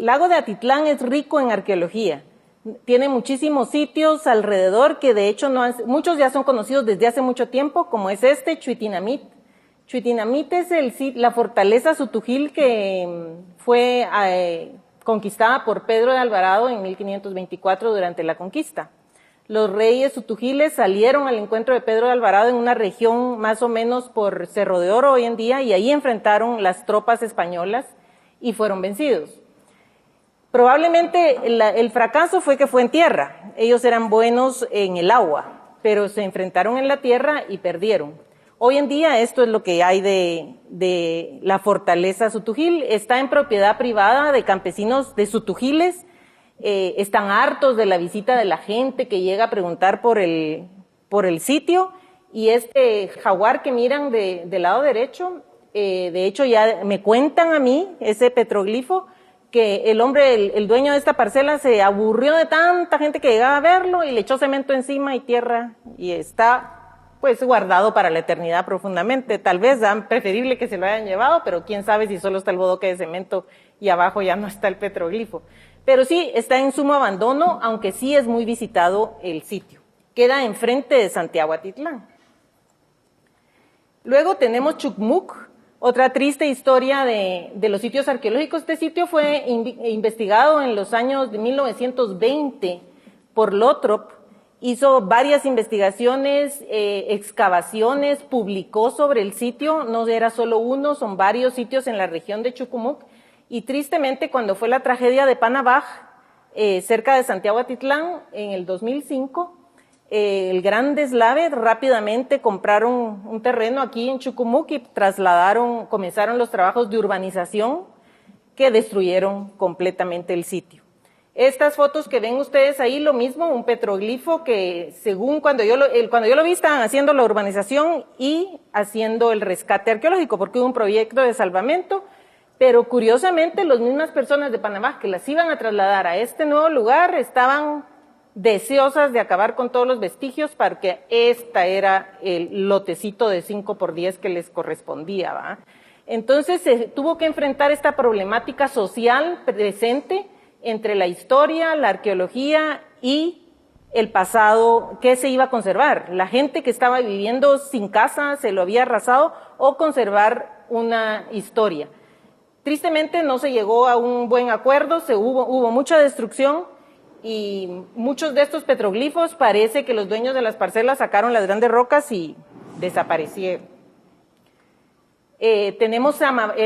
lago de Atitlán es rico en arqueología. Tiene muchísimos sitios alrededor que de hecho muchos ya son conocidos desde hace mucho tiempo, como es Chuitinamit. Chuitinamit es la fortaleza Sutujil que fue conquistada por Pedro de Alvarado en 1524 durante la conquista. Los reyes sutujiles salieron al encuentro de Pedro de Alvarado en una región más o menos por Cerro de Oro hoy en día, y ahí enfrentaron las tropas españolas y fueron vencidos. Probablemente el fracaso fue que fue en tierra. Ellos eran buenos en el agua, pero se enfrentaron en la tierra y perdieron. Hoy en día esto es lo que hay de la fortaleza Sutujil. Está en propiedad privada de campesinos de Sutujiles. Están hartos de la visita de la gente que llega a preguntar por el sitio, y este jaguar que miran del lado derecho, de hecho ya me cuentan a mí, ese petroglifo, que el hombre, el dueño de esta parcela, se aburrió de tanta gente que llegaba a verlo y le echó cemento encima y tierra, y está pues guardado para la eternidad profundamente. Tal vez preferible que se lo hayan llevado, pero quién sabe si solo está el bodoque de cemento y abajo ya no está el petroglifo. Pero sí, está en sumo abandono, aunque sí es muy visitado el sitio. Queda enfrente de Santiago Atitlán. Luego tenemos Chucmuc, otra triste historia de los sitios arqueológicos. Este sitio fue investigado en los años de 1920 por Lothrop. Hizo varias investigaciones, excavaciones, publicó sobre el sitio. No era solo uno, son varios sitios en la región de Chucumuc. Y tristemente, cuando fue la tragedia de Panabaj, cerca de Santiago Atitlán, en el 2005, el Gran Deslave rápidamente compraron un terreno aquí en Chucumuc y comenzaron los trabajos de urbanización que destruyeron completamente el sitio. Estas fotos que ven ustedes ahí, lo mismo, un petroglifo que según cuando yo lo vi estaban haciendo la urbanización y haciendo el rescate arqueológico, porque hubo un proyecto de salvamento. Pero curiosamente, las mismas personas de Panamá que las iban a trasladar a este nuevo lugar estaban deseosas de acabar con todos los vestigios, porque esta era el lotecito de 5x10 que les correspondía, ¿va? Entonces se tuvo que enfrentar esta problemática social presente entre la historia, la arqueología y el pasado. ¿Qué se iba a conservar? La gente que estaba viviendo sin casa, se lo había arrasado, o conservar una historia. Tristemente no se llegó a un buen acuerdo, hubo mucha destrucción, y muchos de estos petroglifos parece que los dueños de las parcelas sacaron las grandes rocas y desaparecieron. Tenemos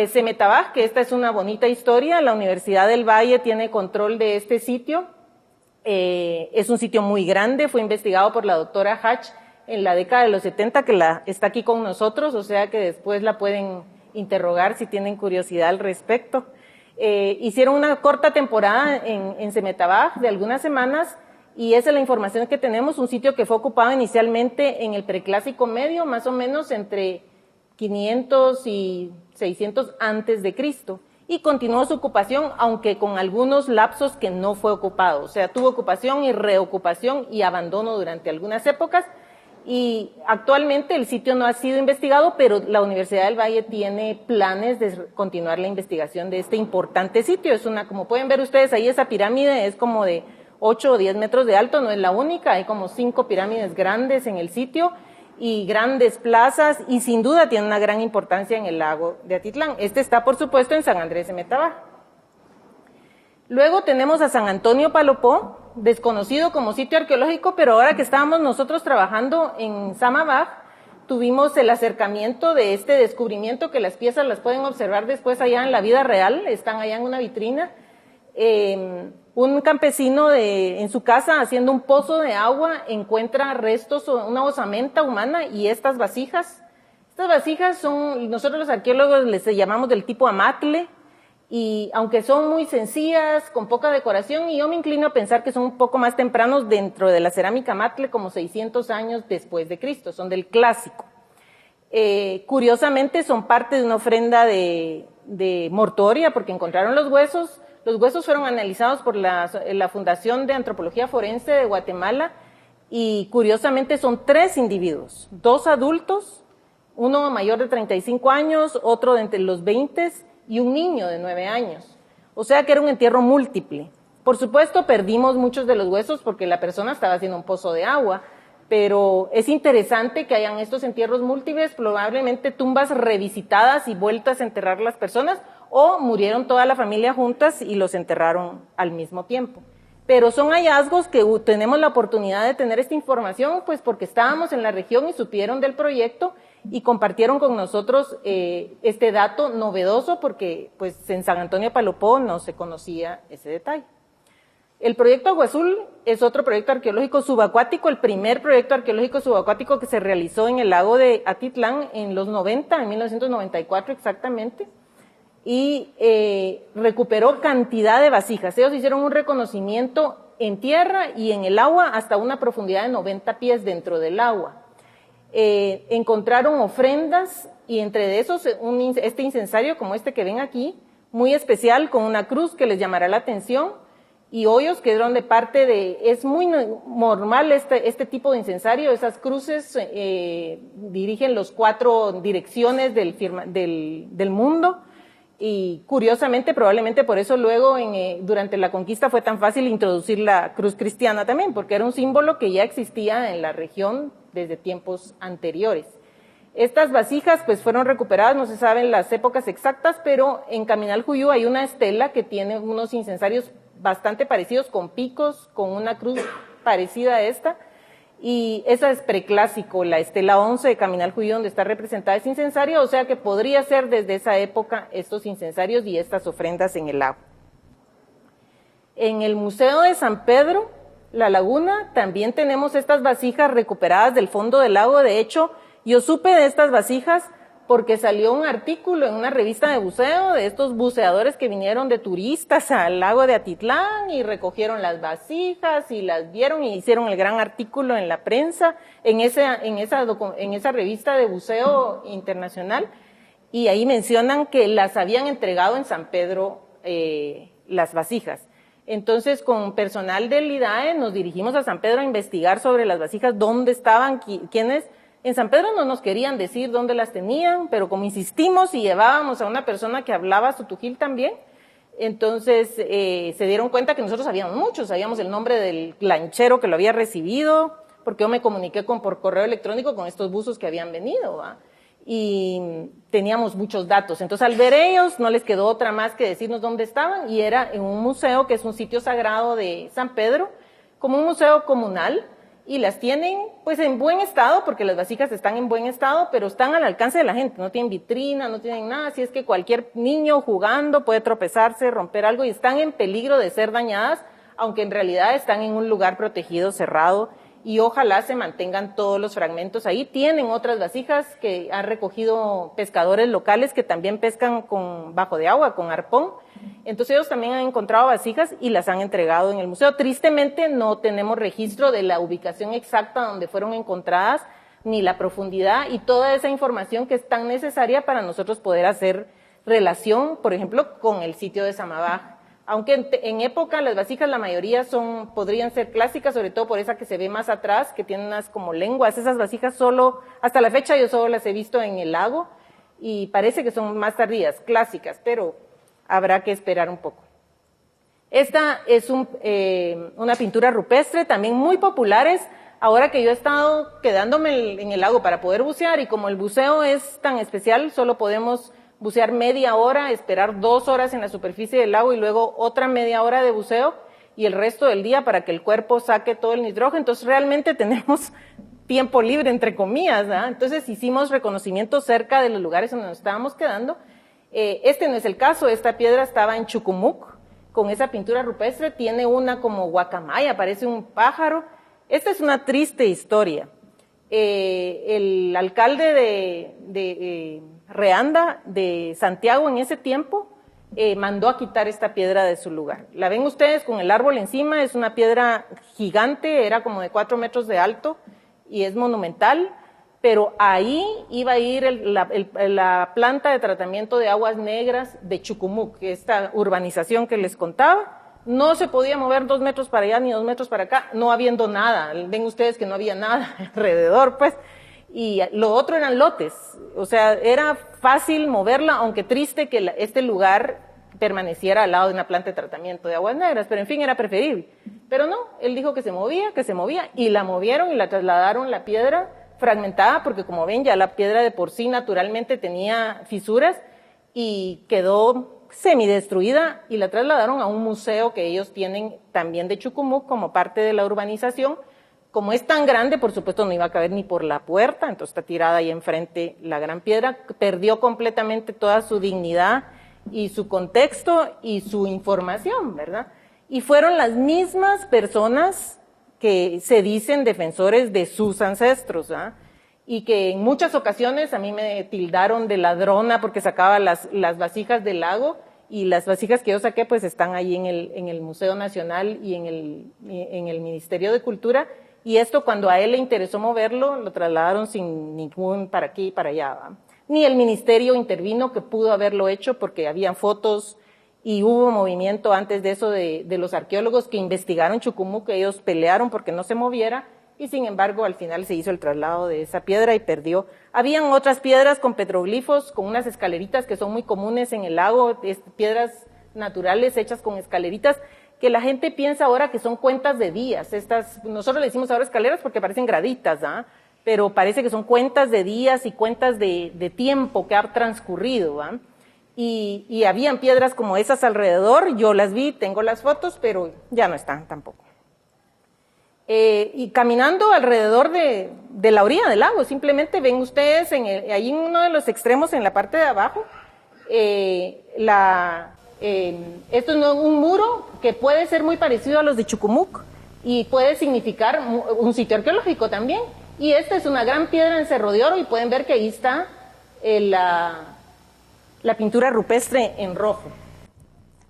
Semetabaj, que esta es una bonita historia. La Universidad del Valle tiene control de este sitio. Es un sitio muy grande, fue investigado por la doctora Hatch en la década de los 70, que está aquí con nosotros, o sea que después la pueden interrogar si tienen curiosidad al respecto. Hicieron una corta temporada en Semetabaj de algunas semanas, y esa es la información que tenemos. Un sitio que fue ocupado inicialmente en el Preclásico Medio, más o menos entre 500 y 600 antes de Cristo, y continuó su ocupación, aunque con algunos lapsos que no fue ocupado. O sea, tuvo ocupación y reocupación y abandono durante algunas épocas. Y actualmente el sitio no ha sido investigado, pero la Universidad del Valle tiene planes de continuar la investigación de este importante sitio. Como pueden ver ustedes ahí, esa pirámide es como de 8 o 10 metros de alto, no es la única, hay como 5 pirámides grandes en el sitio y grandes plazas, y sin duda tiene una gran importancia en el lago de Atitlán. Este está, por supuesto, en San Andrés Semetabaj. Luego tenemos a San Antonio Palopó, desconocido como sitio arqueológico, pero ahora que estábamos nosotros trabajando en Samabaj, tuvimos el acercamiento de este descubrimiento, que las piezas las pueden observar después allá en la vida real, están allá en una vitrina. Un campesino en su casa haciendo un pozo de agua encuentra restos, una osamenta humana y estas vasijas. Estas vasijas son, nosotros los arqueólogos les llamamos del tipo amatle, y aunque son muy sencillas, con poca decoración, y yo me inclino a pensar que son un poco más tempranos dentro de la cerámica amatle, como 600 años después de Cristo, son del clásico. Curiosamente son parte de una ofrenda de mortuoria, porque encontraron los huesos. Los huesos fueron analizados por la Fundación de Antropología Forense de Guatemala, y curiosamente son 3 individuos, 2 adultos, uno mayor de 35 años, otro de entre los 20 y un niño de 9 años. O sea que era un entierro múltiple. Por supuesto, perdimos muchos de los huesos porque la persona estaba haciendo un pozo de agua, pero es interesante que hayan estos entierros múltiples, probablemente tumbas revisitadas y vueltas a enterrar las personas, o murieron toda la familia juntas y los enterraron al mismo tiempo. Pero son hallazgos que tenemos la oportunidad de tener esta información, pues porque estábamos en la región y supieron del proyecto y compartieron con nosotros este dato novedoso, porque pues en San Antonio Palopó no se conocía ese detalle. El proyecto Agua Azul es otro proyecto arqueológico subacuático, el primer proyecto arqueológico subacuático que se realizó en el lago de Atitlán en los 90, en 1994 exactamente, y recuperó cantidad de vasijas. Ellos hicieron un reconocimiento en tierra y en el agua hasta una profundidad de 90 pies dentro del agua. Encontraron ofrendas y entre esos este incensario como este que ven aquí, muy especial, con una cruz que les llamará la atención, y hoyos que eran de parte de, es muy normal este tipo de incensario, esas cruces dirigen las 4 direcciones del mundo, y curiosamente, probablemente por eso luego durante la conquista fue tan fácil introducir la cruz cristiana también, porque era un símbolo que ya existía en la región desde tiempos anteriores. Estas vasijas pues fueron recuperadas, no se saben las épocas exactas, pero en Caminal Juyú hay una estela que tiene unos incensarios bastante parecidos, con picos, con una cruz parecida a esta, y esa es preclásico, la estela 11 de Caminal Juyú, donde está representada ese incensario, o sea que podría ser desde esa época estos incensarios y estas ofrendas en el lago. En el Museo de San Pedro, La Laguna, también tenemos estas vasijas recuperadas del fondo del lago. De hecho, yo supe de estas vasijas porque salió un artículo en una revista de buceo de estos buceadores que vinieron de turistas al lago de Atitlán y recogieron las vasijas y las vieron y hicieron el gran artículo en la prensa, en esa revista de buceo internacional, y ahí mencionan que las habían entregado en San Pedro las vasijas. Entonces, con personal del IDAE nos dirigimos a San Pedro a investigar sobre las vasijas, dónde estaban, quiénes. En San Pedro no nos querían decir dónde las tenían, pero como insistimos y llevábamos a una persona que hablaba sutujil también, entonces se dieron cuenta que nosotros sabíamos mucho, sabíamos el nombre del lanchero que lo había recibido, porque yo me comuniqué por correo electrónico con estos buzos que habían venido, ¿va? Y teníamos muchos datos. Entonces al ver ellos no les quedó otra más que decirnos dónde estaban, y era en un museo que es un sitio sagrado de San Pedro, como un museo comunal, y las tienen pues en buen estado, porque las vasijas están en buen estado, pero están al alcance de la gente, no tienen vitrina, no tienen nada, así es que cualquier niño jugando puede tropezarse, romper algo, y están en peligro de ser dañadas, aunque en realidad están en un lugar protegido, cerrado, y ojalá se mantengan todos los fragmentos ahí. Tienen otras vasijas que han recogido pescadores locales que también pescan bajo de agua, con arpón. Entonces ellos también han encontrado vasijas y las han entregado en el museo. Tristemente no tenemos registro de la ubicación exacta donde fueron encontradas, ni la profundidad y toda esa información que es tan necesaria para nosotros poder hacer relación, por ejemplo, con el sitio de Samabaj. Aunque en época las vasijas la mayoría podrían ser clásicas, sobre todo por esa que se ve más atrás, que tiene unas como lenguas. Esas vasijas hasta la fecha yo solo las he visto en el lago y parece que son más tardías, clásicas, pero habrá que esperar un poco. Esta es una pintura rupestre, también muy populares. Ahora que yo he estado quedándome en el lago para poder bucear, y como el buceo es tan especial, solo podemos bucear media hora, esperar 2 horas en la superficie del lago y luego otra media hora de buceo y el resto del día para que el cuerpo saque todo el nitrógeno. Entonces realmente tenemos tiempo libre, entre comillas, ¿verdad? Entonces hicimos reconocimientos cerca de los lugares donde nos estábamos quedando. Este no es el caso, esta piedra estaba en Chucumuc, con esa pintura rupestre, tiene una como guacamaya, parece un pájaro. Esta es una triste historia. El alcalde de Reanda, de Santiago en ese tiempo, mandó a quitar esta piedra de su lugar. La ven ustedes con el árbol encima, es una piedra gigante, era como de 4 metros de alto y es monumental, pero ahí iba a ir la planta de tratamiento de aguas negras de Chucumuc, esta urbanización que les contaba. No se podía mover 2 metros para allá ni 2 metros para acá, no habiendo nada. Ven ustedes que no había nada alrededor, pues. Y lo otro eran lotes, o sea, era fácil moverla, aunque triste que este lugar permaneciera al lado de una planta de tratamiento de aguas negras, pero en fin, era preferible. Pero no, él dijo que se movía, y la movieron y la trasladaron la piedra fragmentada, porque como ven, ya la piedra de por sí naturalmente tenía fisuras, y quedó semidestruida, y la trasladaron a un museo que ellos tienen también de Chucumuc como parte de la urbanización. Como es tan grande, por supuesto no iba a caber ni por la puerta, entonces está tirada ahí enfrente la gran piedra, perdió completamente toda su dignidad y su contexto y su información, ¿verdad? Y fueron las mismas personas que se dicen defensores de sus ancestros, ¿ah? Y que en muchas ocasiones a mí me tildaron de ladrona porque sacaba las vasijas del lago, y las vasijas que yo saqué pues están ahí en el Museo Nacional y en el Ministerio de Cultura, y esto cuando a él le interesó moverlo, lo trasladaron sin ningún para aquí y para allá, ¿va? Ni el ministerio intervino, que pudo haberlo hecho porque habían fotos y hubo movimiento antes de eso de los arqueólogos que investigaron Chucumuc, que ellos pelearon porque no se moviera, y sin embargo al final se hizo el traslado de esa piedra y perdió. Habían otras piedras con petroglifos, con unas escaleritas que son muy comunes en el lago, piedras naturales hechas con escaleritas, que la gente piensa ahora que son cuentas de días. Nosotros le decimos ahora escaleras porque parecen graditas, ¿ah? Pero parece que son cuentas de días y cuentas de tiempo que ha transcurrido, ¿ah? Y habían piedras como esas alrededor, yo las vi, tengo las fotos, pero ya no están tampoco. Y caminando alrededor de la orilla del lago, simplemente ven ustedes ahí en uno de los extremos, en la parte de abajo, esto es un muro que puede ser muy parecido a los de Chucumuc y puede significar un sitio arqueológico también. Y esta es una gran piedra en Cerro de Oro, y pueden ver que ahí está la pintura rupestre en rojo.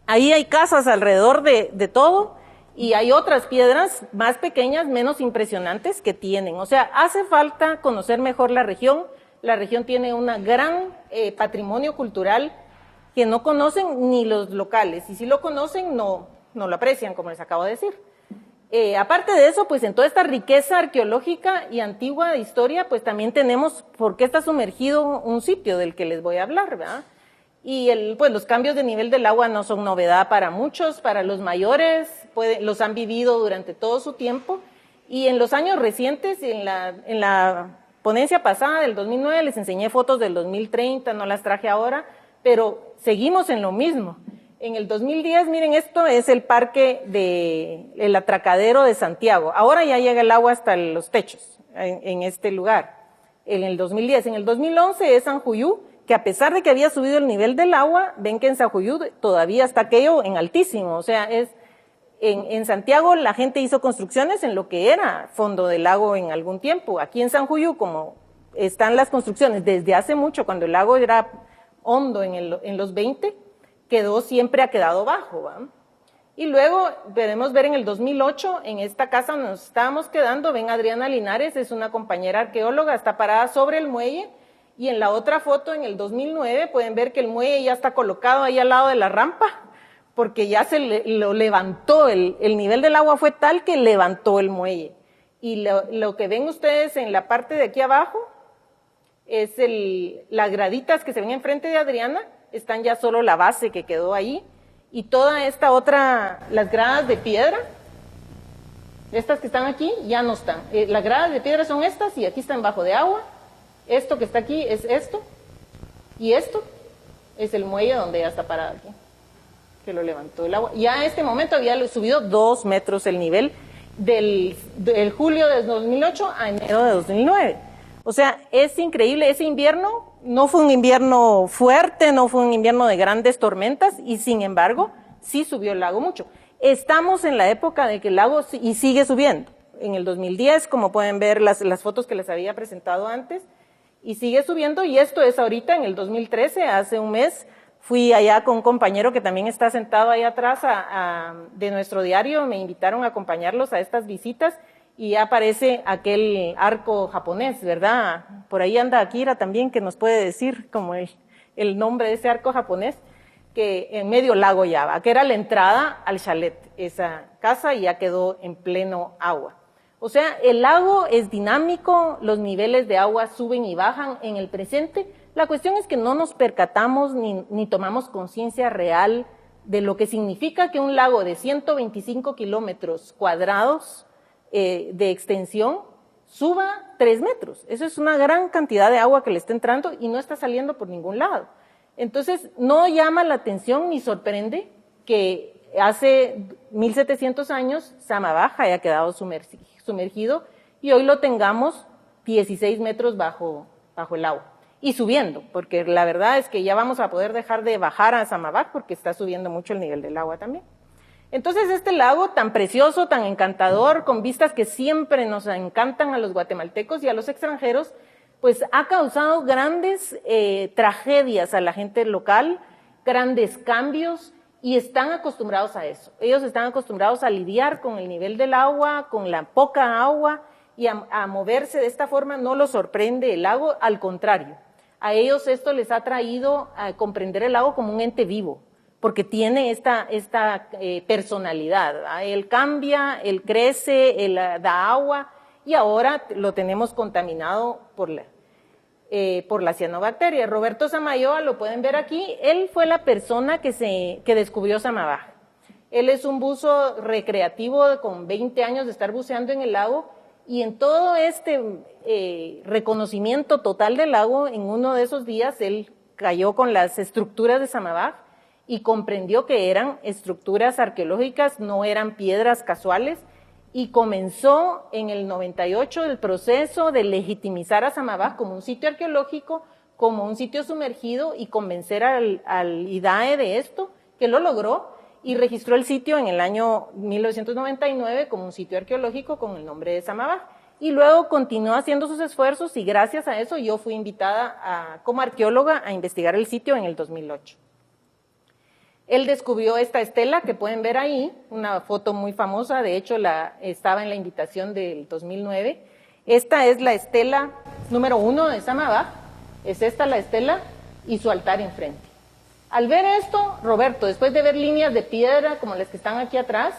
Ahí hay casas alrededor de todo, y hay otras piedras más pequeñas, menos impresionantes que tienen. O sea, hace falta conocer mejor la región. La región tiene un gran patrimonio cultural que no conocen ni los locales, y si lo conocen no lo aprecian, como les acabo de decir. Aparte de eso, pues en toda esta riqueza arqueológica y antigua de historia, pues también tenemos por qué está sumergido un sitio del que les voy a hablar, ¿verdad? Y pues los cambios de nivel del agua no son novedad para muchos, para los mayores, los han vivido durante todo su tiempo, y en los años recientes, en la ponencia pasada del 2009, les enseñé fotos del 2030, no las traje ahora, pero seguimos en lo mismo. En el 2010, miren, esto es el parque el atracadero de Santiago. Ahora ya llega el agua hasta los techos en este lugar. En el 2010. En el 2011 es San Juyú, que a pesar de que había subido el nivel del agua, ven que en San Juyú todavía está aquello en altísimo. O sea, en Santiago la gente hizo construcciones en lo que era fondo del lago en algún tiempo. Aquí en San Juyú, como están las construcciones desde hace mucho, cuando el lago era hondo en los 20, siempre ha quedado bajo, ¿va? Y luego podemos ver en el 2008, en esta casa nos estábamos quedando, ven Adriana Linares, es una compañera arqueóloga, está parada sobre el muelle, y en la otra foto, en el 2009, pueden ver que el muelle ya está colocado ahí al lado de la rampa, porque ya lo levantó, el nivel del agua fue tal que levantó el muelle. Y lo que ven ustedes en la parte de aquí abajo, es las graditas que se ven enfrente de Adriana, están ya solo la base que quedó ahí, y toda esta otra, las gradas de piedra, estas que están aquí, ya no están. Las gradas de piedra son estas, y aquí están bajo de agua. Esto que está aquí es esto, y esto es el muelle donde ya está parada aquí, que lo levantó el agua. Ya a este momento había subido 2 metros el nivel del julio de 2008 a enero de 2009. O sea, es increíble. Ese invierno no fue un invierno fuerte, no fue un invierno de grandes tormentas, y sin embargo, sí subió el lago mucho. Estamos en la época de que el lago y sigue subiendo. En el 2010, como pueden ver las fotos que les había presentado antes, y sigue subiendo, y esto es ahorita en el 2013, hace un mes, fui allá con un compañero que también está sentado ahí atrás de nuestro diario, me invitaron a acompañarlos a estas visitas, y ya aparece aquel arco japonés, ¿verdad? Por ahí anda Akira también, que nos puede decir como el nombre de ese arco japonés, que en medio lago ya va, que era la entrada al chalet, esa casa, y ya quedó en pleno agua. O sea, el lago es dinámico, los niveles de agua suben y bajan en el presente. La cuestión es que no nos percatamos ni tomamos conciencia real de lo que significa que un lago de 125 kilómetros cuadrados de extensión suba 3 metros. Eso es una gran cantidad de agua que le está entrando y no está saliendo por ningún lado. Entonces, no llama la atención ni sorprende que hace 1700 años Samabaj haya quedado sumergido y hoy lo tengamos 16 metros bajo el agua. Y subiendo, porque la verdad es que ya vamos a poder dejar de bajar a Samabaj porque está subiendo mucho el nivel del agua también. Entonces, este lago tan precioso, tan encantador, con vistas que siempre nos encantan a los guatemaltecos y a los extranjeros, pues ha causado grandes tragedias a la gente local, grandes cambios, y están acostumbrados a eso. Ellos están acostumbrados a lidiar con el nivel del agua, con la poca agua, y a moverse de esta forma. No los sorprende el lago, al contrario. A ellos esto les ha traído a comprender el lago como un ente vivo, porque tiene esta personalidad. Él cambia, él crece, él da agua, y ahora lo tenemos contaminado por la cianobacteria. Roberto Samayoa, lo pueden ver aquí, él fue la persona que descubrió Samabaj. Él es un buzo recreativo con 20 años de estar buceando en el lago, y en todo este reconocimiento total del lago, en uno de esos días, él cayó con las estructuras de Samabaj y comprendió que eran estructuras arqueológicas, no eran piedras casuales, y comenzó en el 98 el proceso de legitimizar a Samabaj como un sitio arqueológico, como un sitio sumergido, y convencer al IDAE de esto, que lo logró, y registró el sitio en el año 1999 como un sitio arqueológico con el nombre de Samabaj. Y luego continuó haciendo sus esfuerzos, y gracias a eso yo fui invitada como arqueóloga a investigar el sitio en el 2008. Él descubrió esta estela que pueden ver ahí, una foto muy famosa, de hecho estaba en la invitación del 2009. Esta es la estela número 1 de Samabaj, es esta la estela y su altar enfrente. Al ver esto, Roberto, después de ver líneas de piedra como las que están aquí atrás,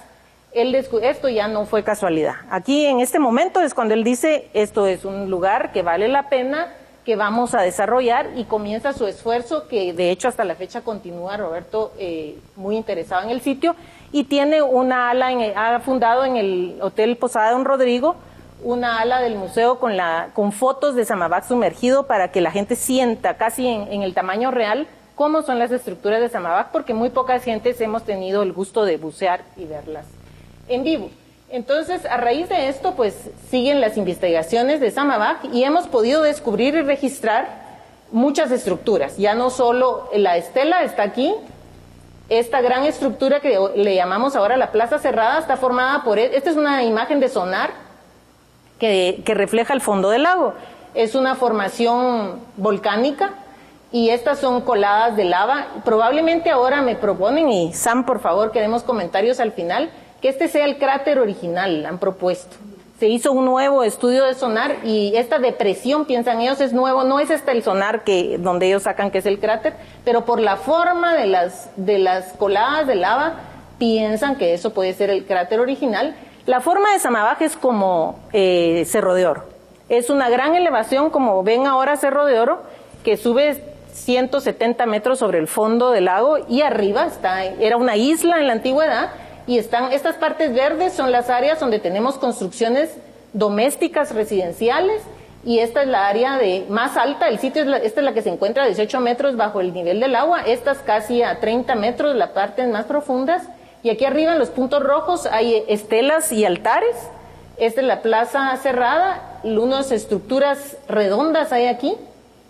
esto ya no fue casualidad. Aquí en este momento es cuando él dice, esto es un lugar que vale la pena, que vamos a desarrollar, y comienza su esfuerzo, que de hecho hasta la fecha continúa Roberto muy interesado en el sitio, y tiene una ala, ha fundado en el Hotel Posada Don Rodrigo, una ala del museo con fotos de Samabaj sumergido para que la gente sienta casi en el tamaño real cómo son las estructuras de Samabaj, porque muy pocas gentes hemos tenido el gusto de bucear y verlas en vivo. Entonces, a raíz de esto, pues siguen las investigaciones de Samabaj y hemos podido descubrir y registrar muchas estructuras. Ya no solo la estela está aquí, esta gran estructura que le llamamos ahora la Plaza Cerrada está formada por, esta es una imagen de sonar que refleja el fondo del lago. Es una formación volcánica y estas son coladas de lava. Probablemente ahora me proponen, y Sam, por favor, que demos comentarios al final, que este sea el cráter original, han propuesto. Se hizo un nuevo estudio de sonar y esta depresión, piensan ellos, es nuevo, no es el sonar donde ellos sacan que es el cráter, pero por la forma de las coladas de lava, piensan que eso puede ser el cráter original. La forma de Samabaj es como Cerro de Oro. Es una gran elevación, como ven ahora Cerro de Oro, que sube 170 metros sobre el fondo del lago, y arriba era una isla en la antigüedad, y estas partes verdes son las áreas donde tenemos construcciones domésticas residenciales, y esta es la área más alta, el sitio esta es la que se encuentra a 18 metros bajo el nivel del agua, estas casi a 30 metros, las partes más profundas, y aquí arriba en los puntos rojos hay estelas y altares. Esta es la Plaza Cerrada, unas estructuras redondas hay aquí,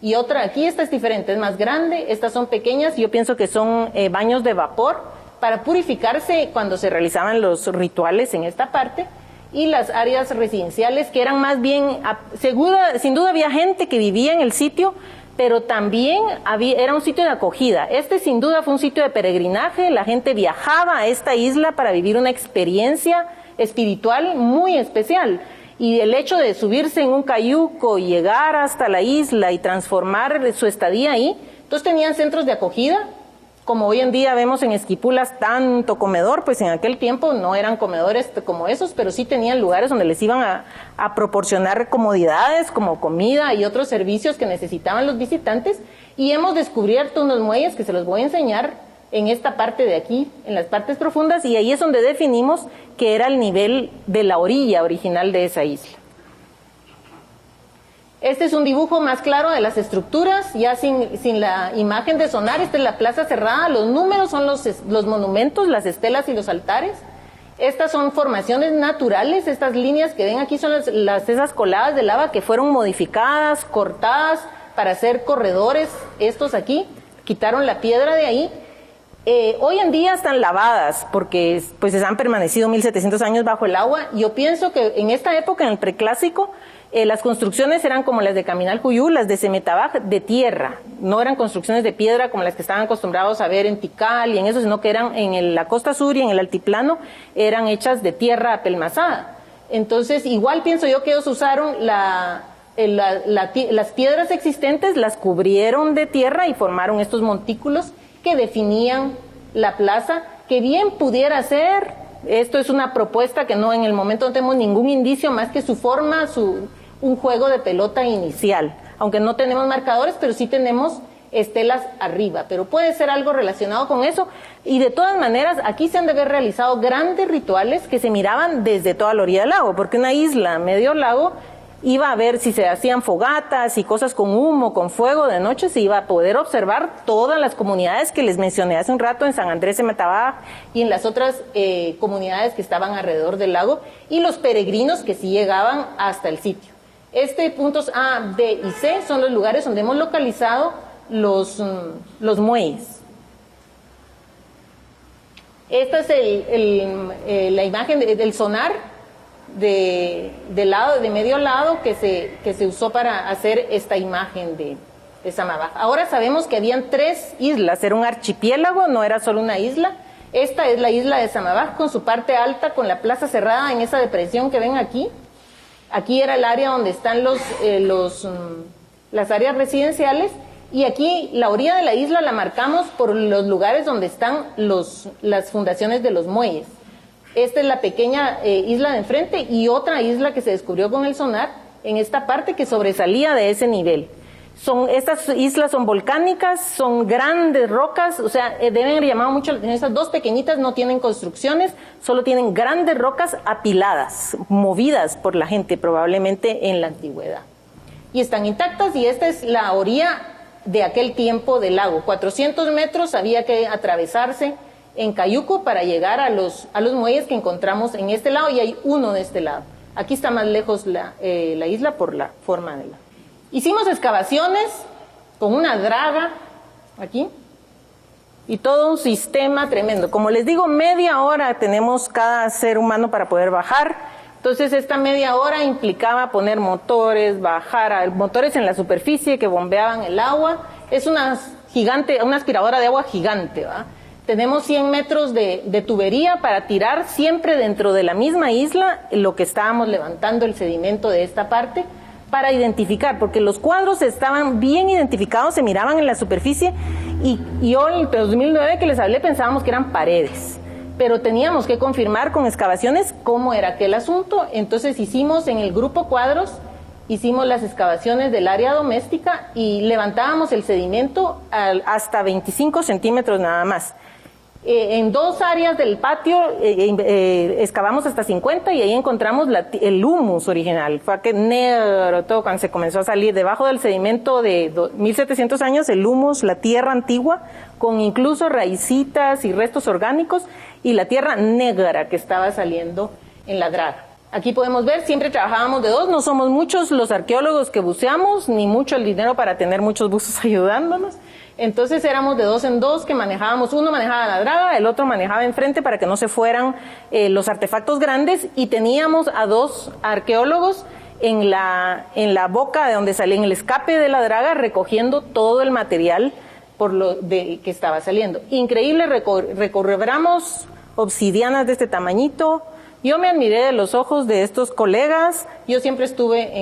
y otra aquí, esta es diferente, es más grande, estas son pequeñas, yo pienso que son baños de vapor para purificarse cuando se realizaban los rituales en esta parte, y las áreas residenciales que eran más bien, sin duda había gente que vivía en el sitio, pero también era un sitio de acogida. Este sin duda fue un sitio de peregrinaje, la gente viajaba a esta isla para vivir una experiencia espiritual muy especial. Y el hecho de subirse en un cayuco y llegar hasta la isla y transformar su estadía ahí, entonces tenían centros de acogida, como hoy en día vemos en Esquipulas tanto comedor, pues en aquel tiempo no eran comedores como esos, pero sí tenían lugares donde les iban a proporcionar comodidades como comida y otros servicios que necesitaban los visitantes, y hemos descubierto unos muelles que se los voy a enseñar, en esta parte de aquí, en las partes profundas, y ahí es donde definimos que era el nivel de la orilla original de esa isla. Este es un dibujo más claro de las estructuras, ya sin la imagen de sonar. Esta es la plaza cerrada, los números son los monumentos, las estelas y los altares. Estas son formaciones naturales, estas líneas que ven aquí son esas coladas de lava que fueron modificadas, cortadas para hacer corredores, estos aquí, quitaron la piedra de ahí. Hoy en día están lavadas porque pues han permanecido 1700 años bajo el agua. Yo pienso que en esta época, en el preclásico, las construcciones eran como las de Caminal Cuyú, las de Semetabaj, de tierra. No eran construcciones de piedra como las que estaban acostumbrados a ver en Tikal y en eso, sino que eran en la costa sur y en el altiplano, eran hechas de tierra apelmazada. Entonces, igual pienso yo que ellos usaron las piedras existentes, las cubrieron de tierra y formaron estos montículos que definían la plaza, que bien pudiera ser, esto es una propuesta que no en el momento no tenemos ningún indicio más que su forma, un juego de pelota inicial, aunque no tenemos marcadores, pero sí tenemos estelas arriba, pero puede ser algo relacionado con eso, y de todas maneras aquí se han de haber realizado grandes rituales que se miraban desde toda la orilla del lago, porque una isla medio lago iba a ver si se hacían fogatas y cosas con humo, con fuego de noche, se iba a poder observar todas las comunidades que les mencioné hace un rato en San Andrés, Semetabaj y en las otras comunidades que estaban alrededor del lago, y los peregrinos que sí llegaban hasta el sitio. Puntos A, B y C son los lugares donde hemos localizado los muelles. Esta es la imagen del sonar de medio lado que se usó para hacer esta imagen de Samabaj. Ahora sabemos que habían 3 islas, era un archipiélago, no era solo una isla. Esta es la isla de Samabaj con su parte alta, con la plaza cerrada en esa depresión que ven aquí. Aquí era el área donde están las áreas residenciales, y aquí la orilla de la isla la marcamos por los lugares donde están las fundaciones de los muelles. Esta es la pequeña isla de enfrente y otra isla que se descubrió con el sonar en esta parte que sobresalía de ese nivel. Estas islas son volcánicas, son grandes rocas, o sea, deben haber llamado mucho la atención. Estas 2 pequeñitas no tienen construcciones, solo tienen grandes rocas apiladas, movidas por la gente probablemente en la antigüedad. Y están intactas, y esta es la orilla de aquel tiempo del lago. 400 metros había que atravesarse en cayuco para llegar a los muelles que encontramos en este lado, y hay uno de este lado. Aquí está más lejos la isla por la forma de la... Hicimos excavaciones con una draga aquí y todo un sistema tremendo. Como les digo, media hora tenemos cada ser humano para poder bajar. Entonces esta media hora implicaba poner motores, bajar motores en la superficie que bombeaban el agua. Es una aspiradora de agua gigante, ¿va? Tenemos 100 metros de tubería para tirar siempre dentro de la misma isla lo que estábamos levantando, el sedimento de esta parte, para identificar, porque los cuadros estaban bien identificados, se miraban en la superficie, y yo en el 2009 que les hablé pensábamos que eran paredes, pero teníamos que confirmar con excavaciones cómo era aquel asunto. Entonces hicimos en el grupo cuadros, hicimos las excavaciones del área doméstica y levantábamos el sedimento hasta 25 centímetros nada más. En 2 áreas del patio excavamos hasta 50 y ahí encontramos el humus original. Fue aquel negro todo cuando se comenzó a salir debajo del sedimento de 1700 años, el humus, la tierra antigua, con incluso raicitas y restos orgánicos, y la tierra negra que estaba saliendo en la draga. Aquí podemos ver, siempre trabajábamos de 2, no somos muchos los arqueólogos que buceamos, ni mucho el dinero para tener muchos buzos ayudándonos. Entonces éramos de 2 en 2 que manejábamos, uno manejaba la draga, el otro manejaba enfrente para que no se fueran los artefactos grandes, y teníamos a 2 arqueólogos en la boca de donde salía, en el escape de la draga, recogiendo todo el material que estaba saliendo. Increíble, recorremos obsidianas de este tamañito. Yo me admiré de los ojos de estos colegas. Yo siempre estuve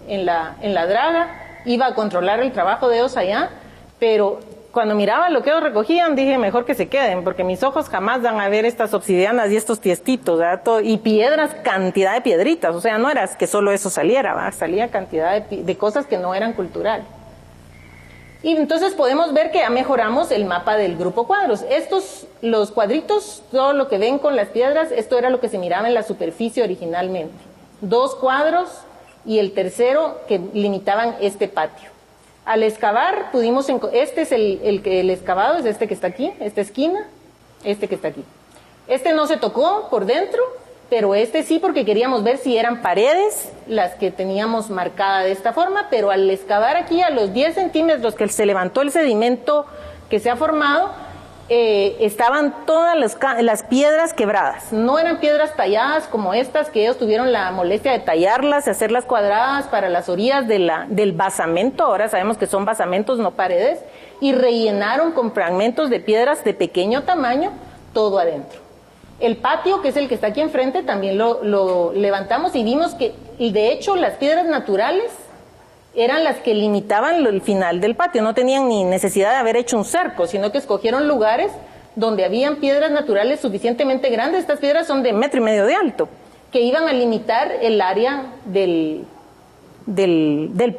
en la draga, iba a controlar el trabajo de ellos allá, pero cuando miraba lo que ellos recogían, dije, mejor que se queden, porque mis ojos jamás van a ver estas obsidianas y estos tiestitos, ¿verdad? Y piedras, cantidad de piedritas, o sea, no era que solo eso saliera, ¿verdad? Salía cantidad de cosas que no eran culturales. Y entonces podemos ver que ya mejoramos el mapa del grupo cuadros. Los cuadritos, todo lo que ven con las piedras, esto era lo que se miraba en la superficie originalmente. 2 cuadros y el tercero que limitaban este patio. Al excavar pudimos, este es el excavado, es este que está aquí, esta esquina, este que está aquí. Este no se tocó por dentro, pero este sí, porque queríamos ver si eran paredes las que teníamos marcada de esta forma, pero al excavar aquí a los 10 centímetros que se levantó el sedimento que se ha formado, estaban todas las piedras quebradas. No eran piedras talladas como estas, que ellos tuvieron la molestia de tallarlas, de hacerlas cuadradas para las orillas del basamento, ahora sabemos que son basamentos, no paredes, y rellenaron con fragmentos de piedras de pequeño tamaño todo adentro. El patio, que es el que está aquí enfrente, también lo levantamos y vimos que, y de hecho, las piedras naturales eran las que limitaban el final del patio. No tenían ni necesidad de haber hecho un cerco, sino que escogieron lugares donde habían piedras naturales suficientemente grandes. Estas piedras son de 1,5 metros de alto, que iban a limitar el área del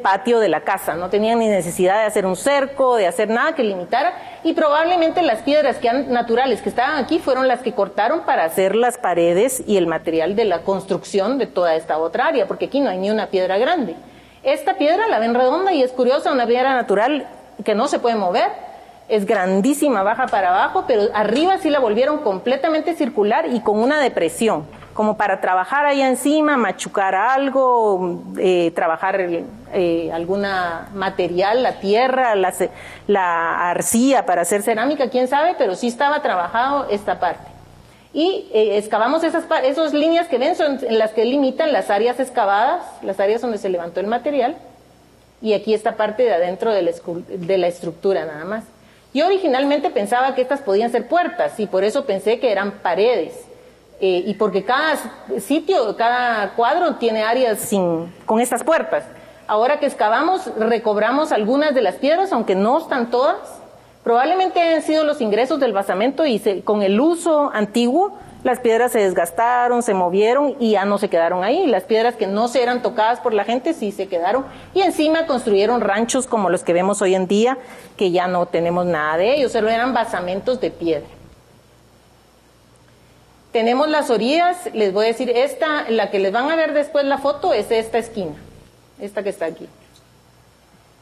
patio de la casa. No tenían ni necesidad de hacer un cerco, de hacer nada que limitara, y probablemente las piedras naturales que estaban aquí fueron las que cortaron para hacer las paredes y el material de la construcción de toda esta otra área, porque aquí no hay ni una piedra grande. Esta piedra la ven redonda y es curiosa, una piedra natural que no se puede mover, es grandísima, baja para abajo, pero arriba sí la volvieron completamente circular y con una depresión, como para trabajar ahí encima, machucar algo, trabajar alguna material, la tierra, la arcilla para hacer cerámica, quién sabe, pero sí estaba trabajado esta parte. Y excavamos esas líneas que ven, son las que limitan las áreas excavadas, las áreas donde se levantó el material, y aquí esta parte de adentro de la estructura nada más. Yo originalmente pensaba que estas podían ser puertas, y por eso pensé que eran paredes. Y porque cada sitio, cada cuadro tiene áreas con estas puertas. Ahora que excavamos, recobramos algunas de las piedras, aunque no están todas. Probablemente hayan sido los ingresos del basamento y con el uso antiguo, las piedras se desgastaron, se movieron y ya no se quedaron ahí. Las piedras que no eran tocadas por la gente sí se quedaron. Y encima construyeron ranchos como los que vemos hoy en día, que ya no tenemos nada de ellos, solo eran basamentos de piedra. Tenemos las orillas, les voy a decir, la que les van a ver después la foto es esta esquina, esta que está aquí.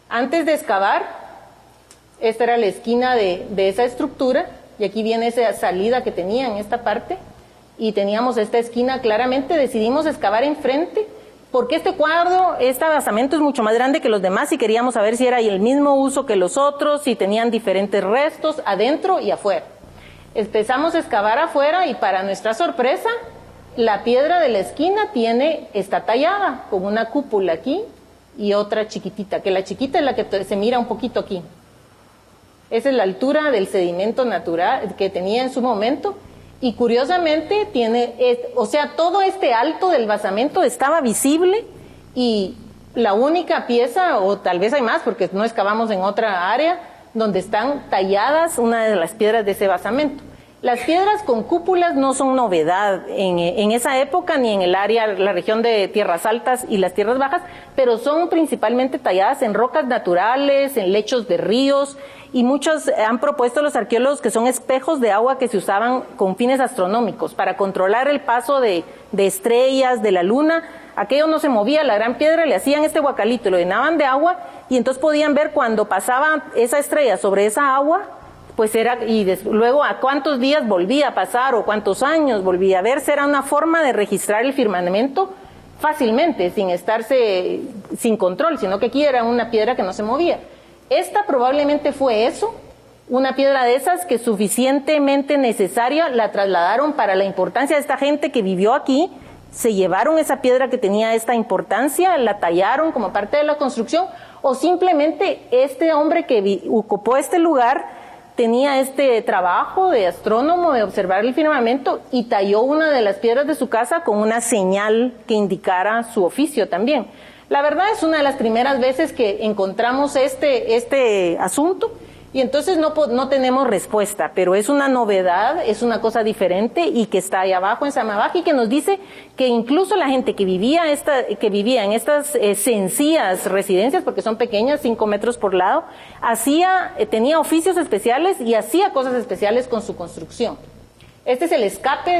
Antes de excavar, esta era la esquina de esa estructura, y aquí viene esa salida que tenía en esta parte, y teníamos esta esquina claramente. Decidimos excavar enfrente, porque este basamento es mucho más grande que los demás, y queríamos saber si era el mismo uso que los otros, si tenían diferentes restos adentro y afuera. Empezamos a excavar afuera y para nuestra sorpresa, la piedra de la esquina está tallada con una cúpula aquí y otra chiquitita, que la chiquita es la que se mira un poquito aquí. Esa es la altura del sedimento natural que tenía en su momento, y curiosamente todo este alto del basamento estaba visible, y la única pieza, o tal vez hay más porque no excavamos en otra área, donde están talladas una de las piedras de ese basamento. Las piedras con cúpulas no son novedad en esa época, ni en la región de tierras altas y las tierras bajas, pero son principalmente talladas en rocas naturales, en lechos de ríos, y muchos han propuesto los arqueólogos que son espejos de agua que se usaban con fines astronómicos, para controlar el paso de estrellas, de la luna. Aquello no se movía, la gran piedra, le hacían este guacalito, lo llenaban de agua, y entonces podían ver cuando pasaba esa estrella sobre esa agua, pues luego a cuántos días volvía a pasar, o cuántos años volvía a verse. Era una forma de registrar el firmamento fácilmente, sin control, sino que aquí era una piedra que no se movía. Esta probablemente fue eso, una piedra de esas que suficientemente necesaria la trasladaron para la importancia de esta gente que vivió aquí. Se llevaron esa piedra que tenía esta importancia, la tallaron como parte de la construcción, o simplemente este hombre que ocupó este lugar tenía este trabajo de astrónomo, de observar el firmamento, y talló una de las piedras de su casa con una señal que indicara su oficio también. La verdad es una de las primeras veces que encontramos este asunto, Y entonces no tenemos respuesta, pero es una novedad, es una cosa diferente y que está ahí abajo en Samabac y que nos dice que incluso la gente que vivía en estas sencillas residencias, porque son pequeñas, 5 metros por lado, tenía oficios especiales y hacía cosas especiales con su construcción. Este es el escape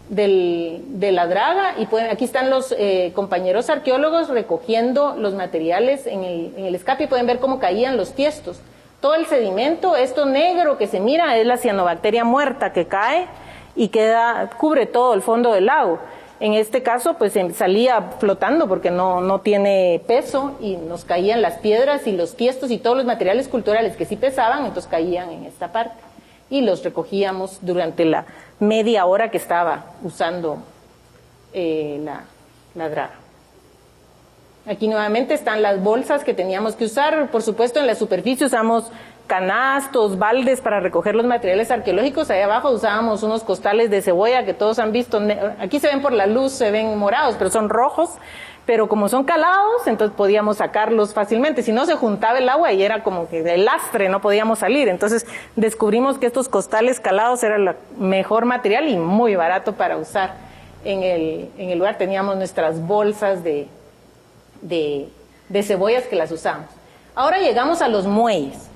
de la draga y aquí están los compañeros arqueólogos recogiendo los materiales en el escape y pueden ver cómo caían los tiestos. Todo el sedimento, esto negro que se mira es la cianobacteria muerta que cae y cubre todo el fondo del lago. En este caso, pues salía flotando porque no tiene peso y nos caían las piedras y los tiestos y todos los materiales culturales que sí pesaban, entonces caían en esta parte. Y los recogíamos durante la media hora que estaba usando la draga. Aquí nuevamente están las bolsas que teníamos que usar. Por supuesto, en la superficie usamos canastos, baldes para recoger los materiales arqueológicos. Ahí abajo usábamos unos costales de cebolla que todos han visto. Aquí se ven por la luz, se ven morados, pero son rojos. Pero como son calados, entonces podíamos sacarlos fácilmente. Si no, se juntaba el agua y era como que el lastre, no podíamos salir. Entonces descubrimos que estos costales calados eran el mejor material y muy barato para usar. En el lugar teníamos nuestras bolsas de cebollas que las usamos. Ahora llegamos a los muelles.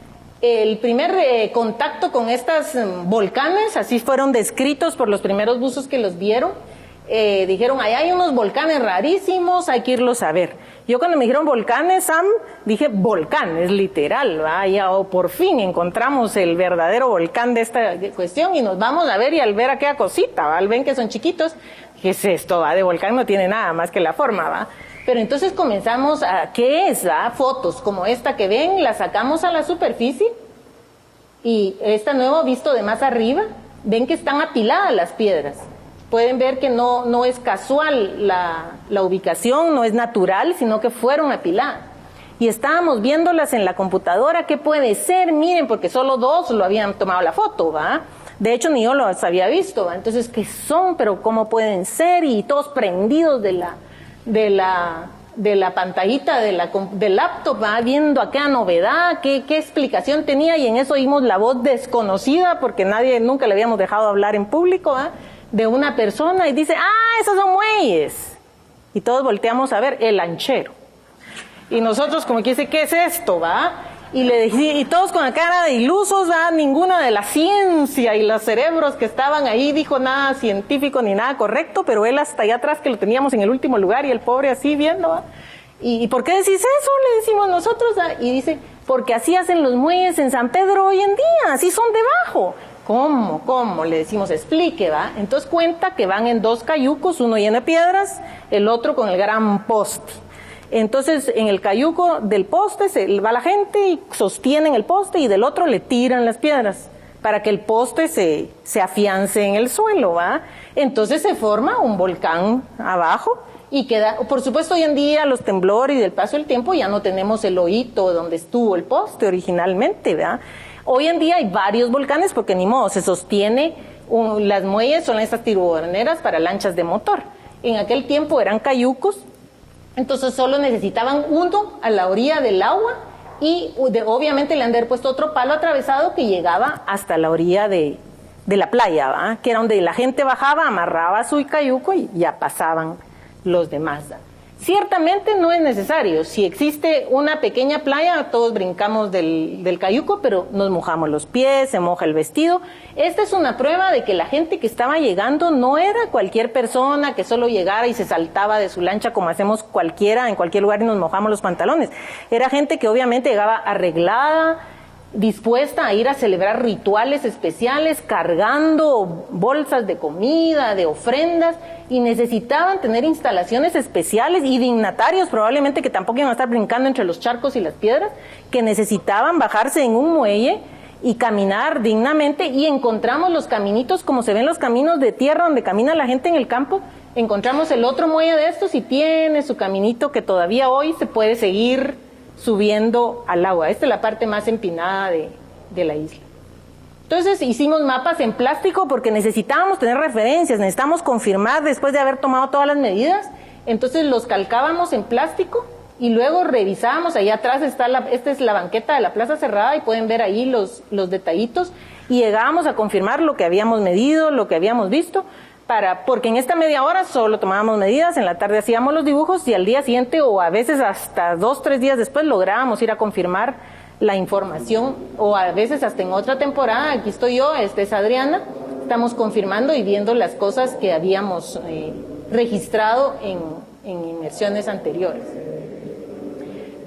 El primer contacto con estos volcanes, así fueron descritos por los primeros buzos que los vieron. Dijeron, allá hay unos volcanes rarísimos, hay que irlos a ver. Yo cuando me dijeron volcanes, Sam, dije volcanes, literal, ¿va? Ya, por fin encontramos el verdadero volcán de esta cuestión y nos vamos a ver y al ver aquella cosita, ¿va? Al ven que son chiquitos, ¿qué es esto? ¿Va? De volcán no tiene nada más que la forma, ¿va? Pero entonces comenzamos ¿qué es? ¿Va? Fotos como esta que ven, la sacamos a la superficie y esta nuevo visto de más arriba, ven que están apiladas las piedras. Pueden ver que no es casual la ubicación, no es natural, sino que fueron apiladas. Y estábamos viéndolas en la computadora, ¿qué puede ser? Miren, porque solo 2 lo habían tomado la foto, ¿va? De hecho, ni yo los había visto, ¿va? Entonces, ¿qué son? ¿Pero cómo pueden ser? Y todos prendidos de la pantallita del laptop, ¿va? Viendo aquella novedad, qué explicación tenía, y en eso oímos la voz desconocida, porque nunca le habíamos dejado hablar en público, ¿va? De una persona y dice, esos son muelles. Y todos volteamos a ver el lanchero. Y nosotros como que dice, ¿qué es esto, va? Y todos con la cara de ilusos, ¿va? Ninguna de la ciencia y los cerebros que estaban ahí dijo nada científico ni nada correcto, pero él hasta allá atrás que lo teníamos en el último lugar y el pobre así viendo, ¿va? ¿Y por qué decís eso? Le decimos nosotros, ¿va? Y dice, porque así hacen los muelles en San Pedro hoy en día, así son debajo. ¿Cómo? Le decimos, explique, ¿va? Entonces cuenta que van en 2 cayucos, uno lleno de piedras, el otro con el gran poste. Entonces, en el cayuco del poste va la gente y sostienen el poste y del otro le tiran las piedras para que el poste se afiance en el suelo, ¿va? Entonces se forma un volcán abajo y queda, por supuesto hoy en día los temblores y del paso del tiempo ya no tenemos el hoyito donde estuvo el poste originalmente, ¿va? Hoy en día hay varios volcanes porque ni modo, se sostiene, las muelles son estas tiburoneras para lanchas de motor. En aquel tiempo eran cayucos, entonces solo necesitaban uno a la orilla del agua y obviamente le han de haber puesto otro palo atravesado que llegaba hasta la orilla de la playa, ¿va? Que era donde la gente bajaba, amarraba su cayuco y ya pasaban los demás, ¿va? Ciertamente no es necesario. Si existe una pequeña playa, todos brincamos del cayuco, pero nos mojamos los pies, se moja el vestido. Esta es una prueba de que la gente que estaba llegando no era cualquier persona que solo llegara y se saltaba de su lancha como hacemos cualquiera en cualquier lugar y nos mojamos los pantalones. Era gente que obviamente llegaba arreglada, dispuesta a ir a celebrar rituales especiales, cargando bolsas de comida, de ofrendas, y necesitaban tener instalaciones especiales y dignatarios probablemente que tampoco iban a estar brincando entre los charcos y las piedras, que necesitaban bajarse en un muelle y caminar dignamente, y encontramos los caminitos como se ven los caminos de tierra donde camina la gente en el campo. Encontramos el otro muelle de estos y tiene su caminito que todavía hoy se puede seguir subiendo al agua. Esta es la parte más empinada de la isla. Entonces hicimos mapas en plástico porque necesitábamos tener referencias, necesitábamos confirmar después de haber tomado todas las medidas. Entonces los calcábamos en plástico y luego revisábamos, allá atrás está esta es la banqueta de la Plaza Cerrada y pueden ver ahí los detallitos, y llegábamos a confirmar lo que habíamos medido, lo que habíamos visto, porque en esta media hora solo tomábamos medidas, en la tarde hacíamos los dibujos y al día siguiente o a veces hasta 2 o 3 días después lográbamos ir a confirmar la información, o a veces hasta en otra temporada, aquí estoy yo, esta es Adriana, estamos confirmando y viendo las cosas que habíamos registrado en inmersiones anteriores.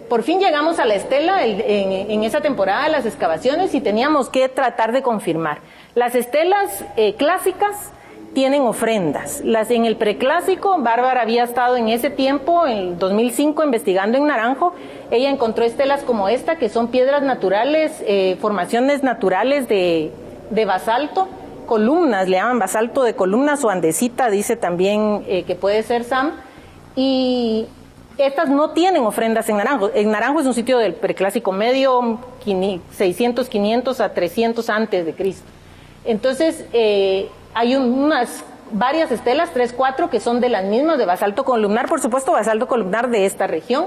Por fin llegamos a la estela en esa temporada de las excavaciones y teníamos que tratar de confirmar. Las estelas clásicas tienen ofrendas. En el preclásico, Bárbara había estado en ese tiempo, en el 2005, investigando en Naranjo. Ella encontró estelas como esta, que son piedras naturales, formaciones naturales de basalto, columnas, le llaman basalto de columnas o andesita, dice también que puede ser Sam, y estas no tienen ofrendas en Naranjo. En Naranjo es un sitio del preclásico medio, 600, 500 a 300 antes de Cristo. Entonces, hay varias estelas, 3, 4, que son de las mismas, de basalto columnar, por supuesto, basalto columnar de esta región,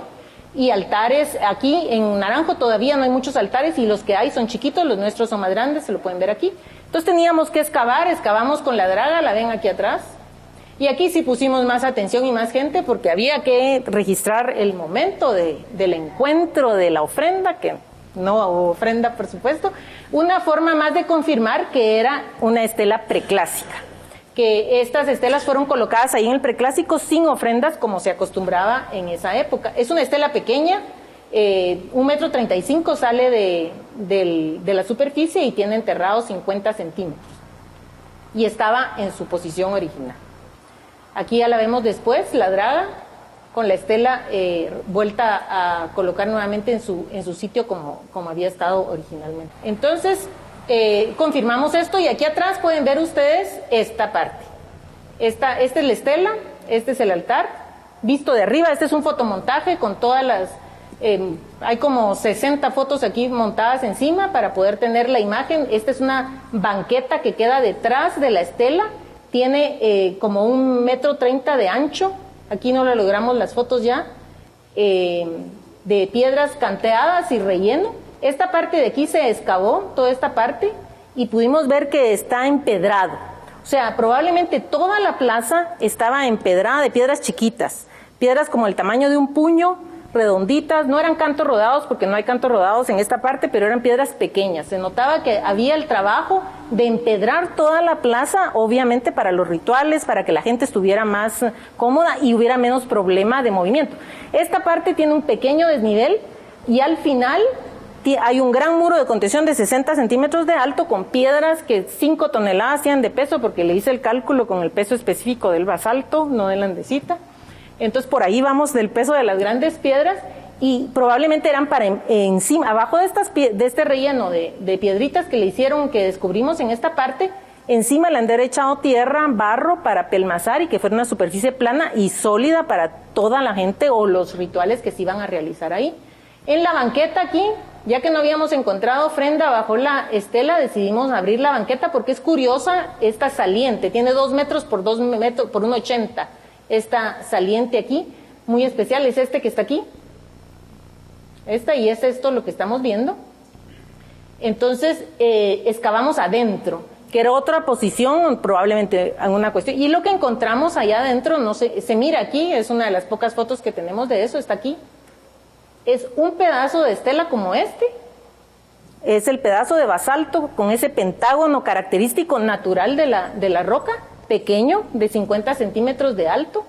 y altares. Aquí en Naranjo todavía no hay muchos altares, y los que hay son chiquitos, los nuestros son más grandes, se lo pueden ver aquí. Entonces teníamos que excavamos con la draga, la ven aquí atrás, y aquí sí pusimos más atención y más gente, porque había que registrar el momento del encuentro de la ofrenda, que no ofrenda, por supuesto, una forma más de confirmar que era una estela preclásica, que estas estelas fueron colocadas ahí en el preclásico sin ofrendas como se acostumbraba en esa época. Es una estela pequeña, 1,35 m sale de la superficie y tiene enterrado 50 centímetros, y estaba en su posición original. Aquí ya la vemos después, la draga, con la estela vuelta a colocar nuevamente en su sitio como había estado originalmente. Entonces, confirmamos esto, y aquí atrás pueden ver ustedes esta parte. Esta es la estela, este es el altar, visto de arriba. Este es un fotomontaje con todas las... hay como 60 fotos aquí montadas encima para poder tener la imagen. Esta es una banqueta que queda detrás de la estela, tiene como 1,30 m de ancho. Aquí no lo logramos las fotos ya, de piedras canteadas y relleno. Esta parte de aquí se excavó, toda esta parte, y pudimos ver que está empedrado. O sea, probablemente toda la plaza estaba empedrada de piedras chiquitas, piedras como el tamaño de un puño, redonditas. No eran cantos rodados, porque no hay cantos rodados en esta parte, pero eran piedras pequeñas. Se notaba que había el trabajo de empedrar toda la plaza, obviamente para los rituales, para que la gente estuviera más cómoda y hubiera menos problema de movimiento. Esta parte tiene un pequeño desnivel, y al final hay un gran muro de contención de 60 centímetros de alto, con piedras que 5 toneladas tienen de peso, porque le hice el cálculo con el peso específico del basalto, no de la andesita. Entonces por ahí vamos del peso de las grandes piedras, y probablemente eran para encima, abajo de este relleno de piedritas que le hicieron, que descubrimos en esta parte, encima le han echado tierra, barro para pelmazar, y que fuera una superficie plana y sólida para toda la gente o los rituales que se iban a realizar ahí. En la banqueta aquí, ya que no habíamos encontrado ofrenda bajo la estela, decidimos abrir la banqueta, porque es curiosa esta saliente, tiene 2 metros por 2 metros por 1,80. Esta saliente aquí, muy especial, es este que está aquí. Y es esto lo que estamos viendo. Entonces, excavamos adentro, que era otra posición, probablemente alguna cuestión. Y lo que encontramos allá adentro, no sé, se mira aquí, es una de las pocas fotos que tenemos de eso, está aquí. Es un pedazo de estela como este. Es el pedazo de basalto con ese pentágono característico natural de la roca, pequeño, de 50 centímetros de alto,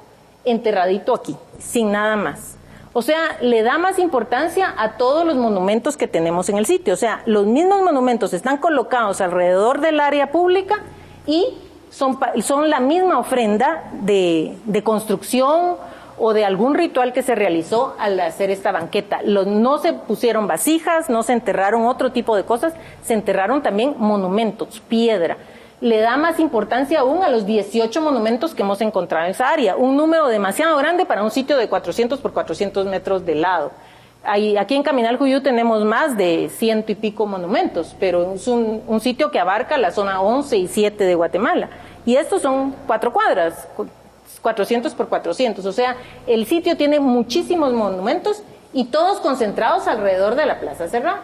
enterradito aquí, sin nada más. O sea, le da más importancia a todos los monumentos que tenemos en el sitio. O sea, los mismos monumentos están colocados alrededor del área pública y son la misma ofrenda de construcción o de algún ritual que se realizó al hacer esta banqueta. No se pusieron vasijas, no se enterraron otro tipo de cosas, se enterraron también monumentos, piedra. Le da más importancia aún a los 18 monumentos que hemos encontrado en esa área, un número demasiado grande para un sitio de 400 por 400 metros de lado. Aquí en Caminal Juyú tenemos más de 100 y pico monumentos, pero es un sitio que abarca la zona 11 y 7 de Guatemala. Y estos son 4 cuadras, 400 por 400. O sea, el sitio tiene muchísimos monumentos y todos concentrados alrededor de la Plaza Cerrada.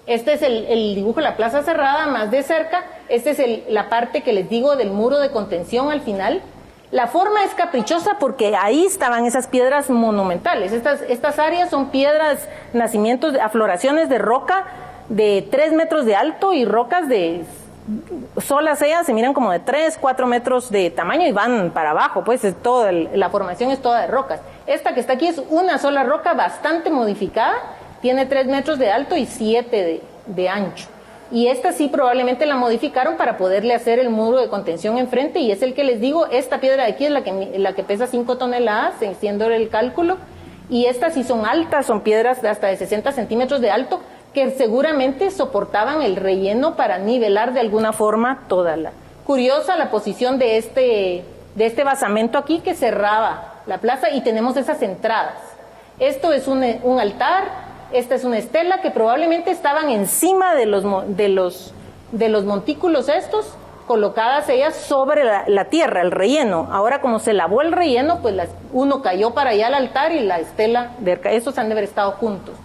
Este es el dibujo de la Plaza Cerrada más de cerca. Esta es la parte que les digo del muro de contención al final. La forma es caprichosa porque ahí estaban esas piedras monumentales. Estas áreas son piedras, nacimientos, afloraciones de roca de 3 metros de alto y rocas de, solas ellas se miran como de 3, 4 metros de tamaño y van para abajo, pues es todo, la formación es toda de rocas. Esta que está aquí es una sola roca bastante modificada, tiene 3 metros de alto y 7 de ancho. Y esta sí probablemente la modificaron para poderle hacer el muro de contención enfrente, y es el que les digo, esta piedra de aquí es la que pesa 5 toneladas, siendo el cálculo, y estas sí son altas, son piedras de hasta de 60 centímetros de alto, que seguramente soportaban el relleno para nivelar de alguna forma toda la... Curiosa la posición de este basamento aquí que cerraba la plaza, y tenemos esas entradas. Esto es un altar. Esta es una estela que probablemente estaban encima de los montículos estos, colocadas ellas sobre la tierra, el relleno. Ahora, como se lavó el relleno, pues uno cayó para allá al altar y la estela, estos han de haber estado juntos.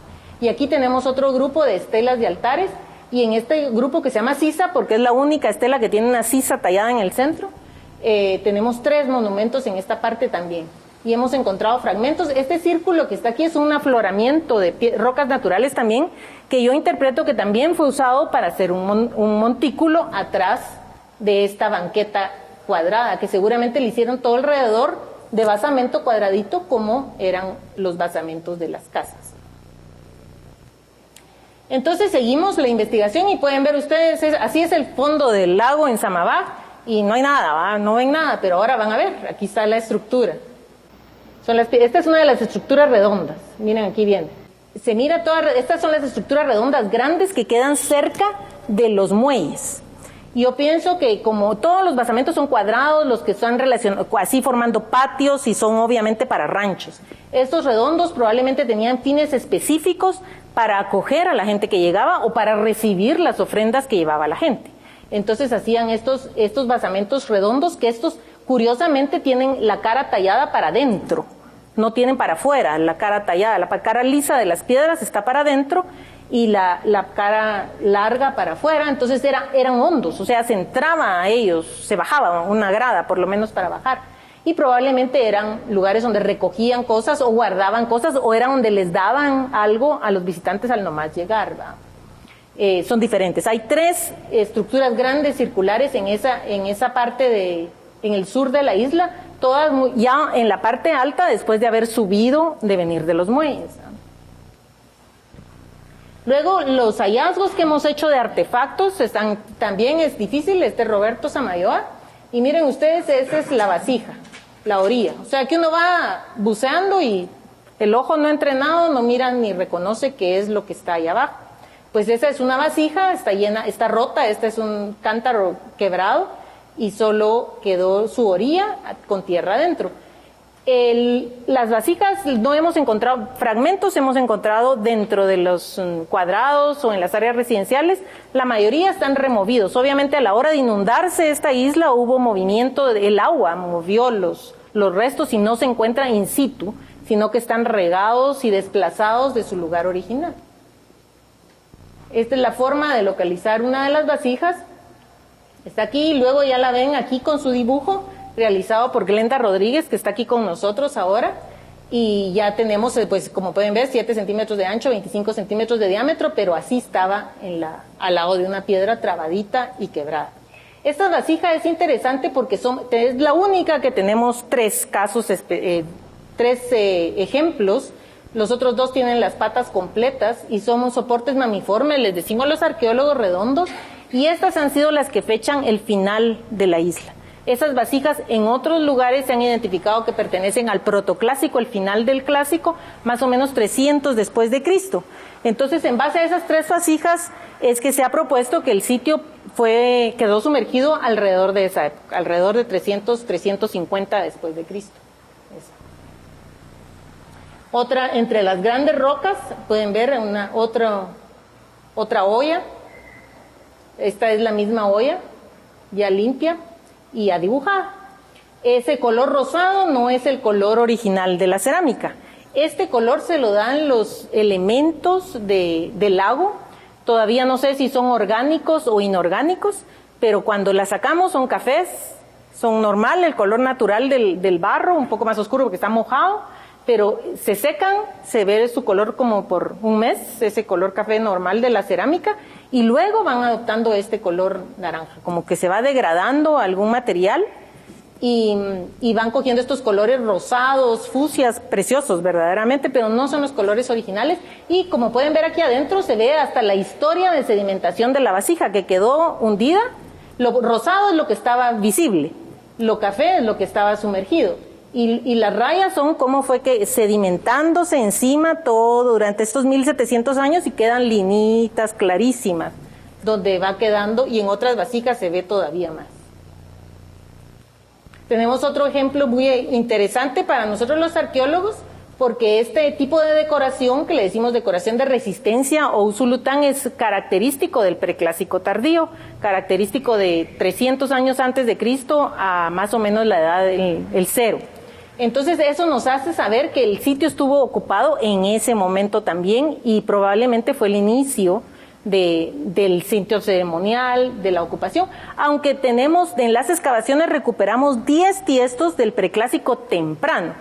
Y aquí tenemos otro grupo de estelas de altares, y en este grupo que se llama sisa, porque es la única estela que tiene una sisa tallada en el centro, tenemos 3 monumentos en esta parte también. Y hemos encontrado fragmentos. Este círculo que está aquí es un afloramiento de rocas naturales también, que yo interpreto que también fue usado para hacer un montículo atrás de esta banqueta cuadrada, que seguramente le hicieron todo alrededor de basamento cuadradito, como eran los basamentos de las casas. Entonces seguimos la investigación y pueden ver ustedes, así es el fondo del lago en Samabaj, y no hay nada, ¿va? No ven nada, pero ahora van a ver, aquí está la estructura. Esta es una de las estructuras redondas, miren aquí bien. Se mira estas son las estructuras redondas grandes que quedan cerca de los muelles. Yo pienso que como todos los basamentos son cuadrados, los que están relacionados, así formando patios, y son obviamente para ranchos. Estos redondos probablemente tenían fines específicos para acoger a la gente que llegaba o para recibir las ofrendas que llevaba la gente. Entonces hacían estos basamentos redondos, que estos curiosamente tienen la cara tallada para adentro, no tienen para afuera la cara tallada. La cara lisa de las piedras está para adentro y la cara larga para afuera. Entonces eran hondos, o sea, se entraba a ellos, se bajaba una grada por lo menos para bajar, y probablemente eran lugares donde recogían cosas o guardaban cosas, o eran donde les daban algo a los visitantes al nomás llegar, ¿va? Son diferentes. Hay 3 estructuras grandes circulares en esa parte en el sur de la isla, todas ya en la parte alta después de haber subido de venir de los muelles. Luego, los hallazgos que hemos hecho de artefactos también es difícil. Este es Roberto Samayoa, y miren ustedes, esa es la vasija, la orilla. O sea, que uno va buceando y el ojo no entrenado no mira ni reconoce qué es lo que está ahí abajo. Pues esa es una vasija, está llena, está rota, este es un cántaro quebrado, y solo quedó su orilla con tierra adentro. Las vasijas no hemos encontrado, fragmentos hemos encontrado dentro de los cuadrados o en las áreas residenciales. La mayoría están removidos. Obviamente, a la hora de inundarse esta isla hubo movimiento, el agua movió los restos y no se encuentran in situ, sino que están regados y desplazados de su lugar original. Esta es la forma de localizar una de las vasijas. Está aquí, y luego ya la ven aquí con su dibujo realizado por Glenda Rodríguez, que está aquí con nosotros ahora, y ya tenemos, pues como pueden ver, 7 centímetros de ancho, 25 centímetros de diámetro, pero así estaba al lado de una piedra trabadita y quebrada. Esta vasija es interesante porque es la única que tenemos 3 casos, 3 ejemplos. Los otros 2 tienen las patas completas y son soportes mamiformes, les decimos a los arqueólogos redondos, y estas han sido las que fechan el final de la isla. Esas vasijas en otros lugares se han identificado que pertenecen al protoclásico, el final del clásico, más o menos 300 después de Cristo. Entonces, en base a esas 3 vasijas es que se ha propuesto que el sitio quedó sumergido alrededor de esa época, alrededor de 300, 350 después de Cristo. Otra, entre las grandes rocas, pueden ver otra olla. Esta es la misma olla, ya limpia y ya dibujada. Ese color rosado no es el color original de la cerámica. Este color se lo dan los elementos del lago. Todavía no sé si son orgánicos o inorgánicos, pero cuando la sacamos son cafés, son normal, el color natural del barro, un poco más oscuro porque está mojado, pero se secan, se ve su color como por un mes, ese color café normal de la cerámica, y luego van adoptando este color naranja, como que se va degradando algún material y van cogiendo estos colores rosados, fucsias, preciosos verdaderamente, pero no son los colores originales. Y como pueden ver aquí adentro se ve hasta la historia de sedimentación de la vasija que quedó hundida. Lo rosado es lo que estaba visible, lo café es lo que estaba sumergido. Y las rayas son cómo fue que sedimentándose encima todo durante estos 1700 años y quedan linitas clarísimas, donde va quedando, y en otras vasijas se ve todavía más. Tenemos otro ejemplo muy interesante para nosotros los arqueólogos, porque este tipo de decoración, que le decimos decoración de resistencia o usulután, es característico del preclásico tardío, característico de 300 años antes de Cristo a más o menos la edad del cero. Entonces eso nos hace saber que el sitio estuvo ocupado en ese momento también y probablemente fue el inicio del sitio ceremonial, de la ocupación, aunque tenemos en las excavaciones recuperamos 10 tiestos del preclásico temprano.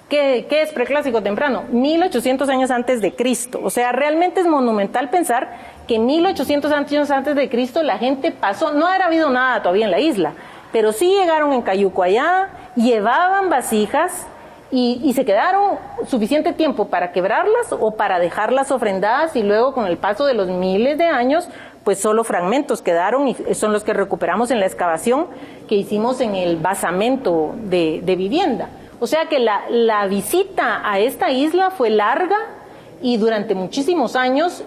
¿Qué es preclásico temprano? 1800 años antes de Cristo. O sea, realmente es monumental pensar que 1800 años antes de Cristo la gente pasó, no había habido nada todavía en la isla, pero sí llegaron en Cayucuayá, llevaban vasijas y se quedaron suficiente tiempo para quebrarlas o para dejarlas ofrendadas, y luego con el paso de los miles de años pues solo fragmentos quedaron y son los que recuperamos en la excavación que hicimos en el basamento de vivienda. O sea que la visita a esta isla fue larga y durante muchísimos años,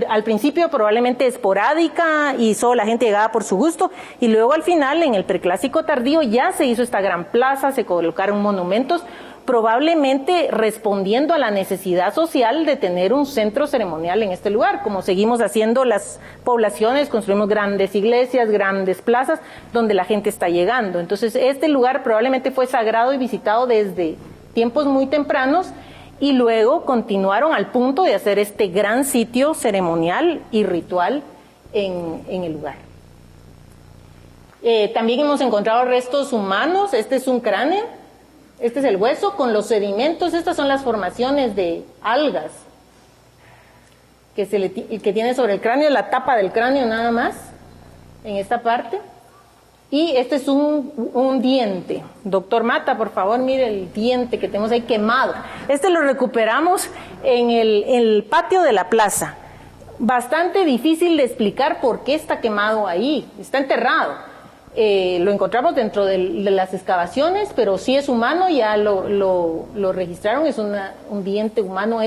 al principio probablemente esporádica y solo la gente llegaba por su gusto, y luego al final en el preclásico tardío ya se hizo esta gran plaza, se colocaron monumentos, probablemente respondiendo a la necesidad social de tener un centro ceremonial en este lugar, como seguimos haciendo las poblaciones, construimos grandes iglesias, grandes plazas, donde la gente está llegando. Entonces este lugar probablemente fue sagrado y visitado desde tiempos muy tempranos, y luego continuaron al punto de hacer este gran sitio ceremonial y ritual en el lugar. También hemos encontrado restos humanos. Este es un cráneo. Este es el hueso con los sedimentos. Estas son las formaciones de algas que tiene sobre el cráneo, la tapa del cráneo nada más, en esta parte. Y este es un diente. Doctor Mata, por favor, mire el diente que tenemos ahí quemado. Este lo recuperamos en el patio de la plaza. Bastante difícil de explicar por qué está quemado ahí. Está enterrado. Lo encontramos dentro de las excavaciones, pero sí es humano, ya lo registraron, es un diente humano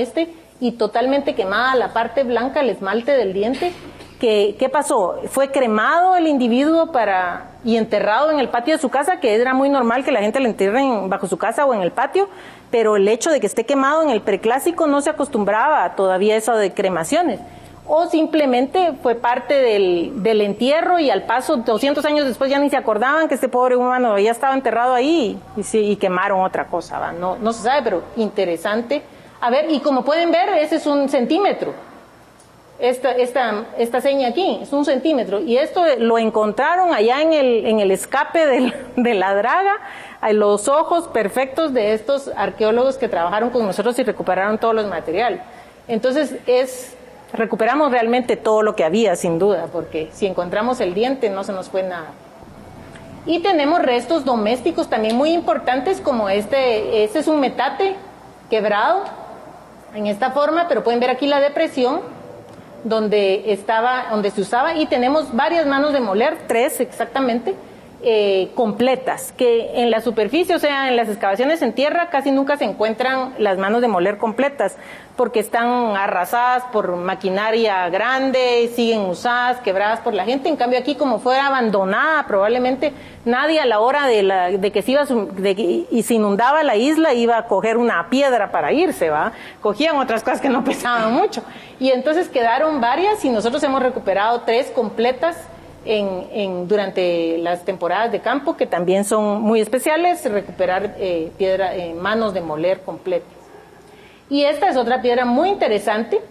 y totalmente quemada la parte blanca, el esmalte del diente. ¿Qué pasó? Fue cremado el individuo y enterrado en el patio de su casa, que era muy normal que la gente lo entierren bajo su casa o en el patio, pero el hecho de que esté quemado en el preclásico no se acostumbraba todavía a eso de cremaciones. O simplemente fue parte del entierro y al paso, 200 años después ya ni se acordaban que este pobre humano ya estaba enterrado ahí y quemaron otra cosa, ¿va? No se sabe, pero interesante. A ver, y como pueden ver, ese es 1 centímetro. Esta seña aquí es 1 centímetro, y esto lo encontraron allá en el escape de la draga, a los ojos perfectos de estos arqueólogos que trabajaron con nosotros y recuperaron todos los materiales. Entonces recuperamos realmente todo lo que había, sin duda, porque si encontramos el diente no se nos fue nada. Y tenemos restos domésticos también muy importantes, como este es un metate quebrado en esta forma, pero pueden ver aquí la depresión donde se usaba, y tenemos varias manos de moler, 3 exactamente, completas, que en la superficie, o sea, en las excavaciones en tierra casi nunca se encuentran las manos de moler completas, porque están arrasadas por maquinaria grande, siguen usadas, quebradas por la gente. En cambio aquí, como fue abandonada, probablemente nadie a la hora de que se inundaba la isla iba a coger una piedra para irse, ¿va? Cogían otras cosas que no pesaban mucho, y entonces quedaron varias, y nosotros hemos recuperado 3 completas durante las temporadas de campo, que también son muy especiales, recuperar manos de moler completas. Y esta es otra piedra muy interesante,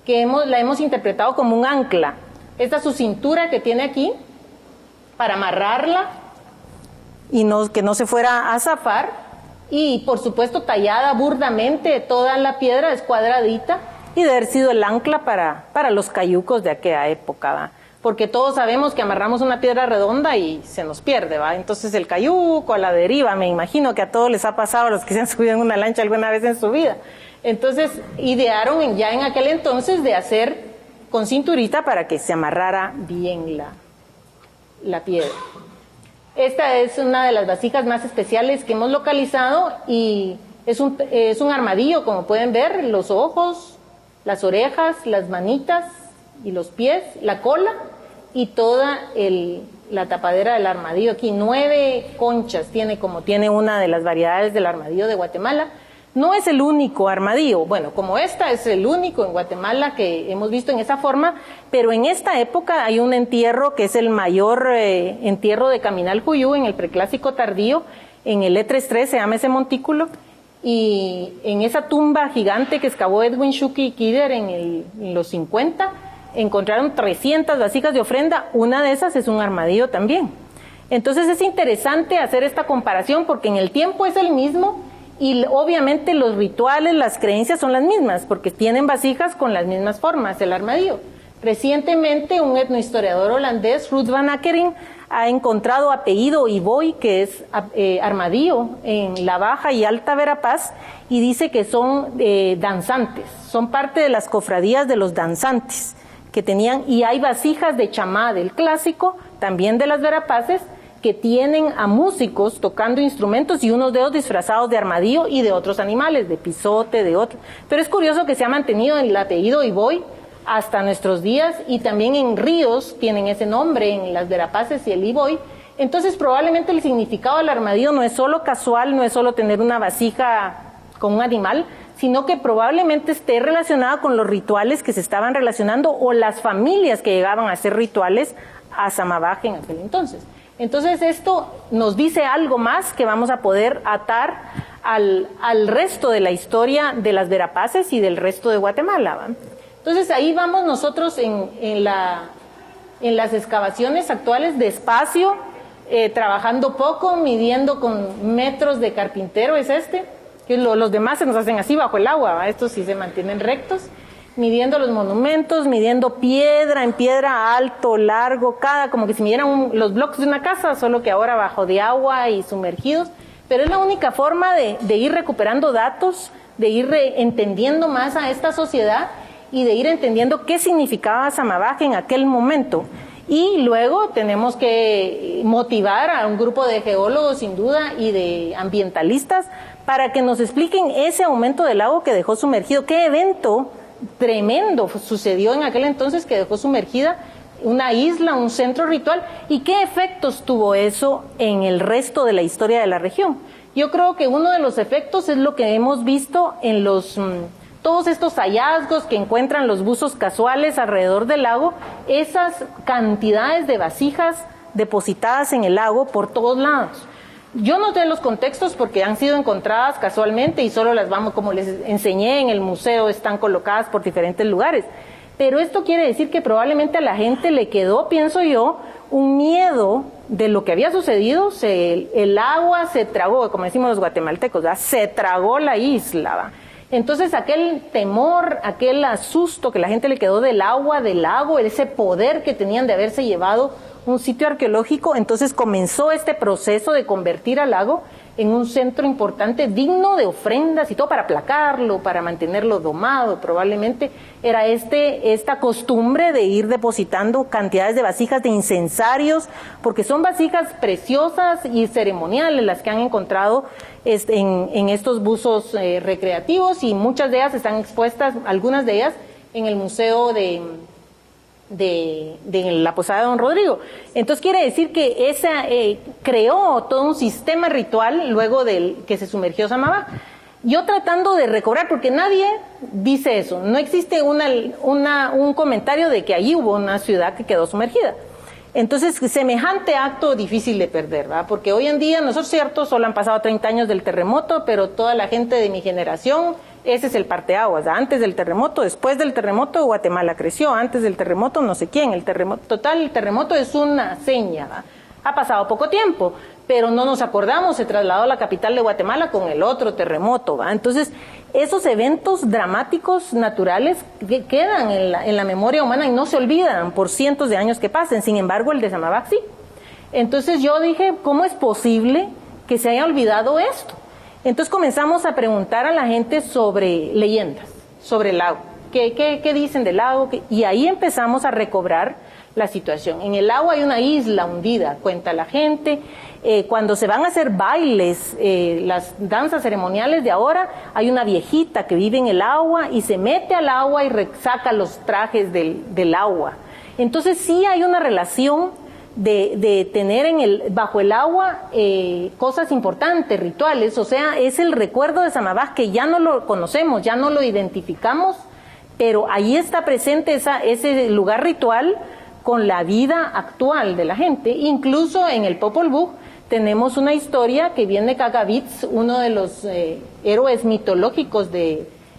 que la hemos interpretado como un ancla. Esta es su cintura que tiene aquí, para amarrarla, y que no se fuera a zafar, y por supuesto tallada burdamente, toda la piedra es cuadradita, y de haber sido el ancla para los cayucos de aquella época, ¿va? Porque todos sabemos que amarramos una piedra redonda y se nos pierde, ¿va? Entonces el cayuco a la deriva, me imagino que a todos les ha pasado, a los que se han subido en una lancha alguna vez en su vida. Entonces idearon ya en aquel entonces de hacer con cinturita para que se amarrara bien la piedra. Esta es una de las vasijas más especiales que hemos localizado y es un armadillo, como pueden ver, los ojos, las orejas, las manitas y los pies, la cola y toda la tapadera del armadillo. Aquí 9 conchas tiene, como tiene una de las variedades del armadillo de Guatemala. No es el único armadillo, bueno, como esta es el único en Guatemala que hemos visto en esa forma, pero en esta época hay un entierro que es el mayor entierro de Caminal Cuyú en el preclásico tardío, en el E33 se llama ese montículo, y en esa tumba gigante que excavó Edwin Shuki Kider en los 50, encontraron 300 vasijas de ofrenda, una de esas es un armadillo también. Entonces es interesante hacer esta comparación porque en el tiempo es el mismo y obviamente los rituales, las creencias son las mismas porque tienen vasijas con las mismas formas, el armadillo. Recientemente un etnohistoriador holandés, Ruud van Akkering, ha encontrado apellido Iboy, que es armadillo, en la Baja y Alta Verapaz, y dice que son danzantes, son parte de las cofradías de los danzantes que tenían, y hay vasijas de chamá del clásico, también de las Verapaces, que tienen a músicos tocando instrumentos y unos dedos disfrazados de armadillo y de otros animales, de pisote, de otros. Pero es curioso que se ha mantenido el apellido Iboy hasta nuestros días, y también en ríos tienen ese nombre, en las Verapaces y el Iboy. Entonces probablemente el significado del armadillo no es solo casual, no es solo tener una vasija con un animal, sino que probablemente esté relacionada con los rituales que se estaban relacionando o las familias que llegaban a hacer rituales a Samabaje en aquel entonces. Entonces esto nos dice algo más que vamos a poder atar al resto de la historia de las Verapaces y del resto de Guatemala, ¿va? Entonces ahí vamos nosotros en las excavaciones actuales despacio, trabajando poco, midiendo con metros de carpintero, es que los demás se nos hacen así bajo el agua, ¿va? Estos sí se mantienen rectos, midiendo los monumentos, midiendo piedra en piedra, alto, largo, como que si midieran los bloques de una casa, solo que ahora bajo de agua y sumergidos, pero es la única forma de ir recuperando datos, de ir entendiendo más a esta sociedad y de ir entendiendo qué significaba Samabaje en aquel momento. Y luego tenemos que motivar a un grupo de geólogos, sin duda, y de ambientalistas para que nos expliquen ese aumento del lago que dejó sumergido. ¿Qué evento tremendo sucedió en aquel entonces que dejó sumergida una isla, un centro ritual? ¿Y qué efectos tuvo eso en el resto de la historia de la región? Yo creo que uno de los efectos es lo que hemos visto en todos estos hallazgos que encuentran los buzos casuales alrededor del lago, esas cantidades de vasijas depositadas en el lago por todos lados. Yo no sé los contextos porque han sido encontradas casualmente y solo las vamos, como les enseñé en el museo, están colocadas por diferentes lugares. Pero esto quiere decir que probablemente a la gente le quedó, pienso yo, un miedo de lo que había sucedido. El agua se tragó, como decimos los guatemaltecos, ¿verdad? Se tragó la isla, ¿va? Entonces aquel temor, aquel asusto que la gente le quedó del agua, del lago, ese poder que tenían de haberse llevado un sitio arqueológico, entonces comenzó este proceso de convertir al lago en un centro importante, digno de ofrendas y todo, para aplacarlo, para mantenerlo domado. Probablemente era esta costumbre de ir depositando cantidades de vasijas de incensarios, porque son vasijas preciosas y ceremoniales las que han encontrado en estos buzos recreativos, y muchas de ellas están expuestas, algunas de ellas, en el museo de la Posada de Don Rodrigo. Entonces quiere decir que creó todo un sistema ritual luego de que se sumergió Samabaje. Yo tratando de recobrar, porque nadie dice eso, no existe un comentario de que allí hubo una ciudad que quedó sumergida. Entonces, semejante acto difícil de perder, ¿verdad? Porque hoy en día, nosotros, cierto, solo han pasado 30 años del terremoto, pero toda la gente de mi generación, ese es el parteaguas, ¿verdad? Antes del terremoto, después del terremoto, Guatemala creció, antes del terremoto, no sé quién, el terremoto es una seña, ¿verdad? Ha pasado poco tiempo, pero no nos acordamos, se trasladó a la capital de Guatemala con el otro terremoto, ¿va? Entonces, esos eventos dramáticos naturales que quedan en la memoria humana y no se olvidan por cientos de años que pasen. Sin embargo, el de Samabac sí. Entonces yo dije, ¿cómo es posible que se haya olvidado esto? Entonces comenzamos a preguntar a la gente sobre leyendas, sobre el lago. ¿Qué dicen del lago? Y ahí empezamos a recobrar la situación. En el lago hay una isla hundida, cuenta la gente. Cuando se van a hacer bailes, las danzas ceremoniales de ahora, hay una viejita que vive en el agua y se mete al agua y saca los trajes del agua. Entonces sí hay una relación de tener bajo el agua cosas importantes, rituales, o sea, es el recuerdo de Samabac que ya no lo conocemos, ya no lo identificamos, pero ahí está presente ese lugar ritual con la vida actual de la gente. Incluso en el Popol Vuh tenemos una historia que viene de Kagavitz, uno de los héroes mitológicos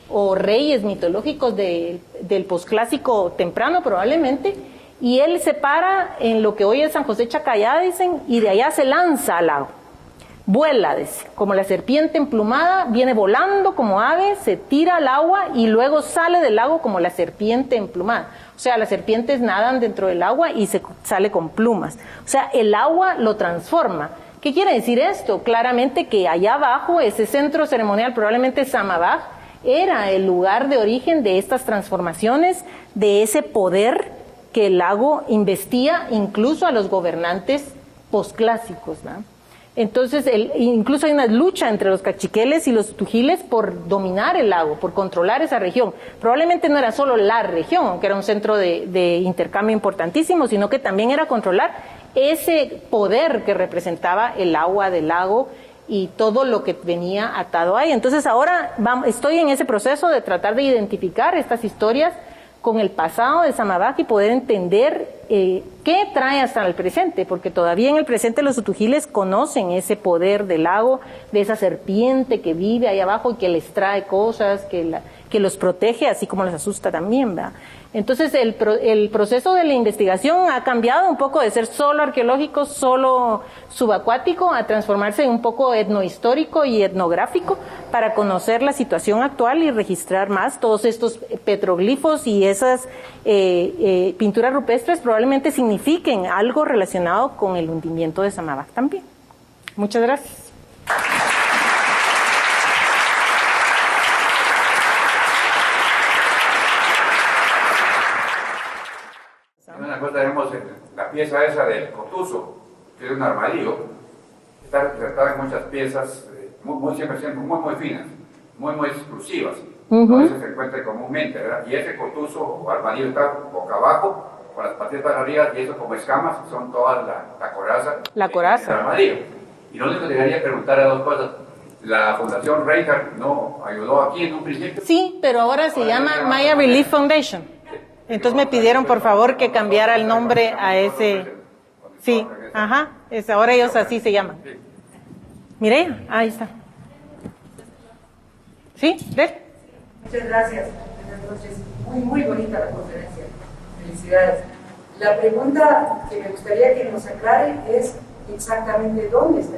o reyes mitológicos del posclásico temprano probablemente, y él se para en lo que hoy es San José Chacayá, dicen, y de allá se lanza al lago. Vuela, dice, como la serpiente emplumada, viene volando como ave, se tira al agua y luego sale del lago como la serpiente emplumada. O sea, las serpientes nadan dentro del agua y se sale con plumas. O sea, el agua lo transforma. ¿Qué quiere decir esto? Claramente que allá abajo, ese centro ceremonial, probablemente Samabac, era el lugar de origen de estas transformaciones, de ese poder que el lago investía incluso a los gobernantes posclásicos, ¿no? Entonces, incluso hay una lucha entre los cachiqueles y los tujiles por dominar el lago, por controlar esa región. Probablemente no era solo la región, aunque era un centro de intercambio importantísimo, sino que también era controlar ese poder que representaba el agua del lago y todo lo que venía atado ahí. Entonces, ahora estoy en ese proceso de tratar de identificar estas historias con el pasado de Samabac y poder entender qué trae hasta el presente, porque todavía en el presente los utujiles conocen ese poder del lago, de esa serpiente que vive ahí abajo y que les trae cosas, que los protege, así como los asusta también, ¿verdad? Entonces el proceso de la investigación ha cambiado un poco de ser solo arqueológico, solo subacuático, a transformarse en un poco etnohistórico y etnográfico para conocer la situación actual y registrar más todos estos petroglifos y esas pinturas rupestres probablemente signifiquen algo relacionado con el hundimiento de Samabac también. Muchas gracias. Una cosa, tenemos la pieza esa del Cotuzo, que es un armadillo, está representada en muchas piezas siempre muy finas, muy exclusivas. No se encuentra comúnmente, ¿verdad? Y ese cotuzo o armadillo está boca abajo, con las patitas para arriba, y eso como escamas son toda la coraza. La coraza. El armadillo. Y lo único que quería preguntar es dos cosas. La Fundación Reinhardt no ayudó aquí en un principio. Sí, pero ahora se llama Maya Relief Foundation. Entonces me pidieron por favor que cambiara el nombre a ese. Sí, ajá, ahora ellos así se llaman. Mire, ahí está. ¿Sí? ¿Ves? Muchas gracias. Buenas noches. Muy bonita la conferencia. Felicidades. La pregunta que me gustaría que nos aclare es exactamente dónde está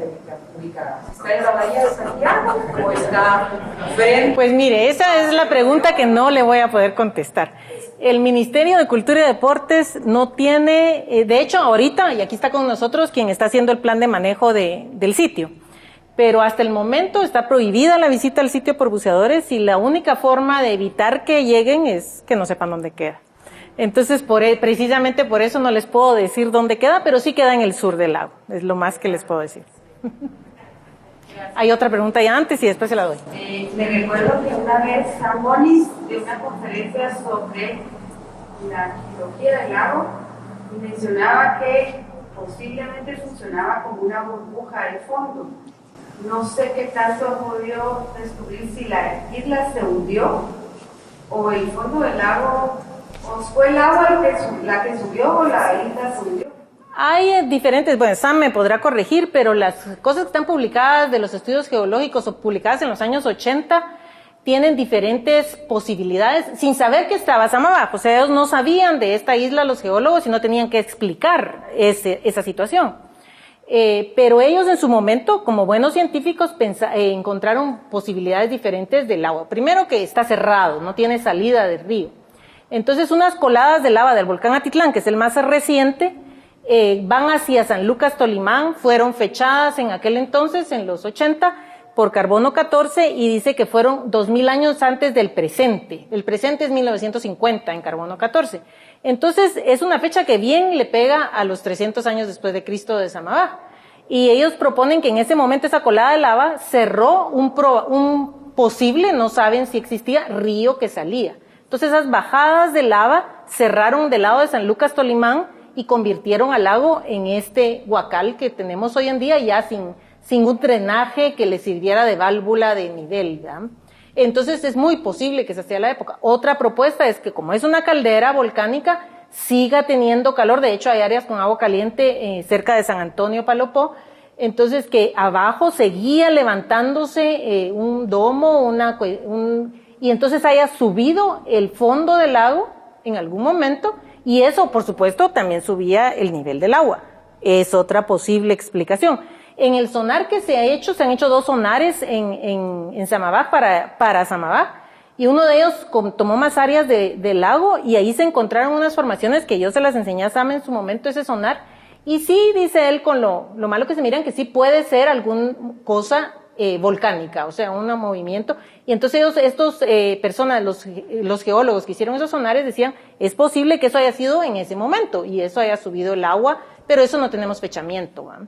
ubicada. ¿Está en la Bahía de Santiago o está frente? Pues mire, esa es la pregunta que no le voy a poder contestar. El Ministerio de Cultura y Deportes no tiene, de hecho ahorita, y aquí está con nosotros quien está haciendo el plan de manejo del sitio, pero hasta el momento está prohibida la visita al sitio por buceadores y la única forma de evitar que lleguen es que no sepan dónde queda. Entonces, precisamente por eso no les puedo decir dónde queda, pero sí queda en el sur del lago, es lo más que les puedo decir. Hay otra pregunta ya antes y después se la doy. Me recuerdo que una vez Sam Bonis dio una conferencia sobre la arqueología del lago y mencionaba que posiblemente funcionaba como una burbuja de fondo. No sé qué tanto ha podido descubrir si la isla se hundió o el fondo del lago, o fue el agua la que subió o la isla se hundió. Hay diferentes, bueno, Sam me podrá corregir, pero las cosas que están publicadas de los estudios geológicos o publicadas en los años 80 tienen diferentes posibilidades sin saber que estaba Sam abajo. O sea, ellos no sabían de esta isla los geólogos y no tenían que explicar esa situación. Pero ellos en su momento, como buenos científicos, encontraron posibilidades diferentes del agua. Primero que está cerrado, no tiene salida del río. Entonces unas coladas de lava del volcán Atitlán, que es el más reciente, van hacia San Lucas Tolimán, fueron fechadas en aquel entonces, en los 80, por carbono 14 y dice que fueron 2000 años antes del presente. El presente es 1950 en carbono 14. Entonces es una fecha que bien le pega a los 300 años después de Cristo de Samabaj. Y ellos proponen que en ese momento esa colada de lava cerró un posible, no saben si existía, río que salía. Entonces esas bajadas de lava cerraron del lado de San Lucas Tolimán y convirtieron al lago en este huacal que tenemos hoy en día ya sin un drenaje que le sirviera de válvula de nivel, ¿verdad? Entonces es muy posible que esa sea la época. Otra propuesta es que como es una caldera volcánica, siga teniendo calor. De hecho, hay áreas con agua caliente cerca de San Antonio, Palopó. Entonces que abajo seguía levantándose un domo, y entonces haya subido el fondo del lago en algún momento, y eso, por supuesto, también subía el nivel del agua. Es otra posible explicación. En el sonar que se han hecho 2 sonares en Samabaj para Samabaj, y uno de ellos tomó más áreas del lago y ahí se encontraron unas formaciones que yo se las enseñé a Sam en su momento, ese sonar, y sí, dice él, con lo malo que se miran, que sí puede ser alguna cosa volcánica, o sea, un movimiento. Y entonces estos personas, los geólogos que hicieron esos sonares decían, es posible que eso haya sido en ese momento y eso haya subido el agua, pero eso no tenemos fechamiento, ¿va?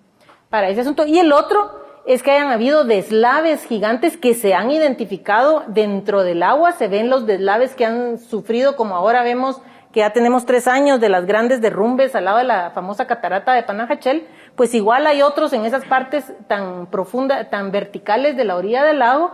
Para ese asunto. Y el otro es que hayan habido deslaves gigantes que se han identificado dentro del agua. Se ven los deslaves que han sufrido, como ahora vemos que ya tenemos 3 años de las grandes derrumbes al lado de la famosa catarata de Panajachel. Pues igual hay otros en esas partes tan profundas, tan verticales de la orilla del lago,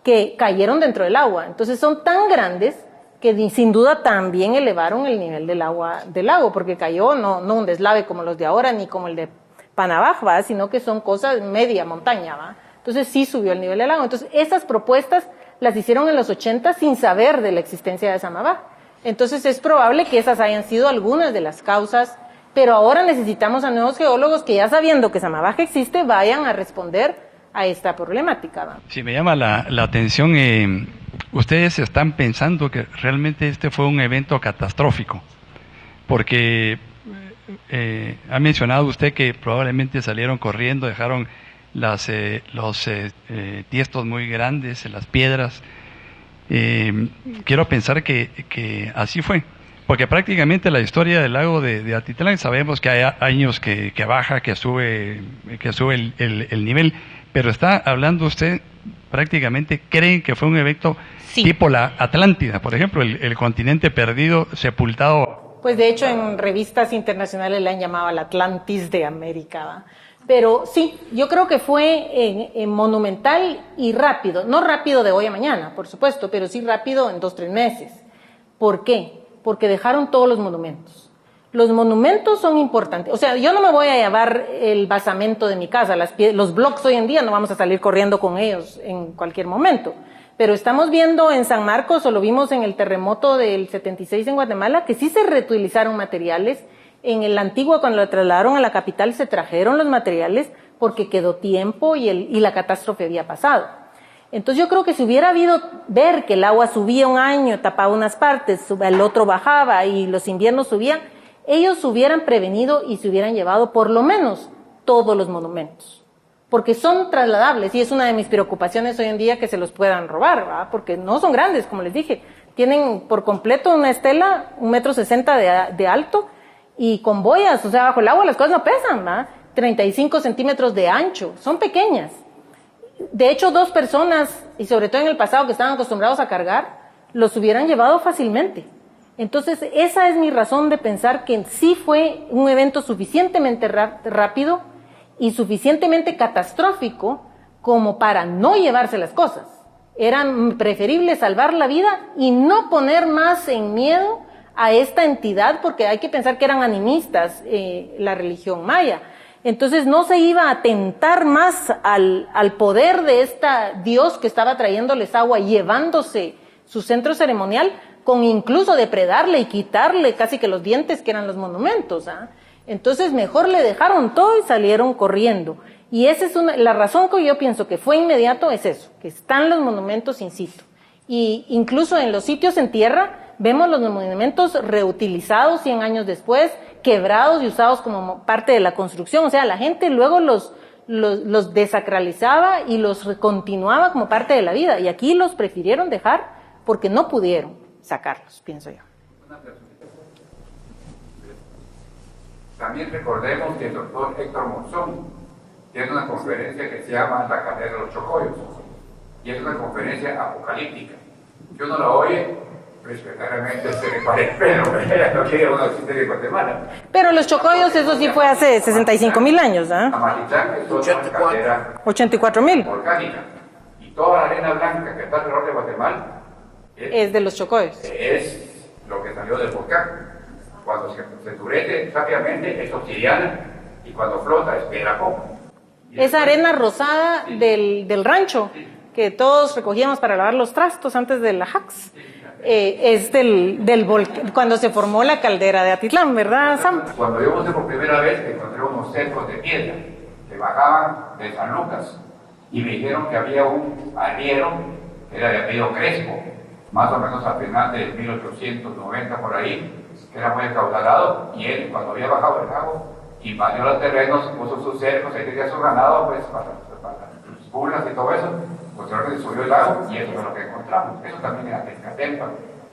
que cayeron dentro del agua. Entonces son tan grandes que sin duda también elevaron el nivel del agua del lago, porque cayó no un deslave como los de ahora, ni como el de Panabaj, ¿va? Sino que son cosas media montaña, ¿va? Entonces sí subió el nivel del lago. Entonces esas propuestas las hicieron en los 80 sin saber de la existencia de Samabaj. Entonces es probable que esas hayan sido algunas de las causas, pero ahora necesitamos a nuevos geólogos que ya sabiendo que Samabaj existe, vayan a responder a esta problemática, ¿va? Sí, me llama la atención, ustedes están pensando que realmente este fue un evento catastrófico, porque ha mencionado usted que probablemente salieron corriendo, dejaron los tiestos muy grandes, las piedras. Quiero pensar que así fue, porque prácticamente la historia del lago de Atitlán, sabemos que hay años que baja, que sube el nivel, pero está hablando usted, prácticamente creen que fue un evento tipo la Atlántida, por ejemplo, el continente perdido, sepultado. Pues de hecho en revistas internacionales le han llamado al Atlantis de América, ¿va? Pero sí, yo creo que fue monumental y rápido. No rápido de hoy a mañana, por supuesto, pero sí rápido en 2-3 meses. ¿Por qué? Porque dejaron todos los monumentos. Los monumentos son importantes. O sea, yo no me voy a llevar el basamento de mi casa, los blocks hoy en día no vamos a salir corriendo con ellos en cualquier momento. Pero estamos viendo en San Marcos, o lo vimos en el terremoto del 76 en Guatemala, que sí se reutilizaron materiales. En el antiguo, cuando lo trasladaron a la capital, se trajeron los materiales porque quedó tiempo y la catástrofe había pasado. Entonces yo creo que si hubiera habido ver que el agua subía un año, tapaba unas partes, el otro bajaba y los inviernos subían, ellos hubieran prevenido y se hubieran llevado por lo menos todos los monumentos. Porque son trasladables y es una de mis preocupaciones hoy en día que se los puedan robar, ¿verdad? Porque no son grandes, como les dije. Tienen por completo una estela, 1,60 m de alto y con boyas, o sea, bajo el agua las cosas no pesan, ¿verdad? 35 centímetros de ancho, son pequeñas. De hecho, 2 personas, y sobre todo en el pasado que estaban acostumbrados a cargar, los hubieran llevado fácilmente. Entonces, esa es mi razón de pensar que sí fue un evento suficientemente rápido y suficientemente catastrófico como para no llevarse las cosas. Era preferible salvar la vida y no poner más en miedo a esta entidad, porque hay que pensar que eran animistas, la religión maya. Entonces no se iba a atentar más al poder de esta Dios que estaba trayéndoles agua, llevándose su centro ceremonial, con incluso depredarle y quitarle casi que los dientes que eran los monumentos. Entonces mejor le dejaron todo y salieron corriendo. Y esa es la razón que yo pienso que fue inmediato, es eso, que están los monumentos in situ. Y incluso en los sitios en tierra vemos los monumentos reutilizados 100 años después, quebrados y usados como parte de la construcción. O sea, la gente luego los desacralizaba y los continuaba como parte de la vida. Y aquí los prefirieron dejar porque no pudieron sacarlos, pienso yo. También recordemos que el doctor Héctor Monzón tiene una conferencia que se llama La Caldera de los Chocollos, y es una conferencia apocalíptica. Si uno la oye, respetariamente se le para el pelo, no quiere uno existir en Guatemala. Pero los chocollos, eso sí fue hace 65,000 años, Amatitlán es una caldera 84,000. volcánica, y toda la arena blanca que está alrededor de Guatemala Es de los chocollos. es lo que salió del volcán. Cuando se endurece rápidamente es obsidiana, y cuando flota es piedra poca. Esa arena rosada del rancho que todos recogíamos para lavar los trastos antes de la Jax, es del volcán, cuando se formó la caldera de Atitlán, ¿verdad, Sam? Cuando yo monté por primera vez, encontré unos cercos de piedra que bajaban de San Lucas, y me dijeron que había un arriero que era de apellido Crespo, más o menos al final de 1890 por ahí, que era muy acaudalado, y él, cuando había bajado el lago, invadió los terrenos, puso sus cercos, ahí tenía su ganado, pues, para sus burlas y todo eso. Posteriormente subió el lago, y eso es lo que encontramos. Eso también era Tezcatlipoca.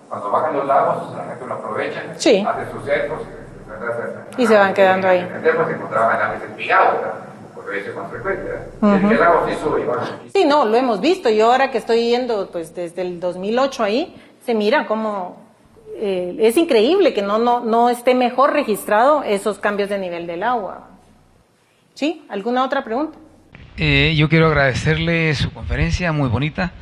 Cuando bajan los lagos, la gente lo aprovecha, sí, hace sus cercos, y se van quedando ahí. Pues se encontraban en Envigado, porque eso es más frecuente. El lago sí sube, igual. Sí, no, lo hemos visto. Yo ahora que estoy yendo, pues, desde el 2008 ahí, se mira cómo es increíble que no esté mejor registrado esos cambios de nivel del agua. ¿Sí? ¿Alguna otra pregunta? Yo quiero agradecerle su conferencia, muy bonita.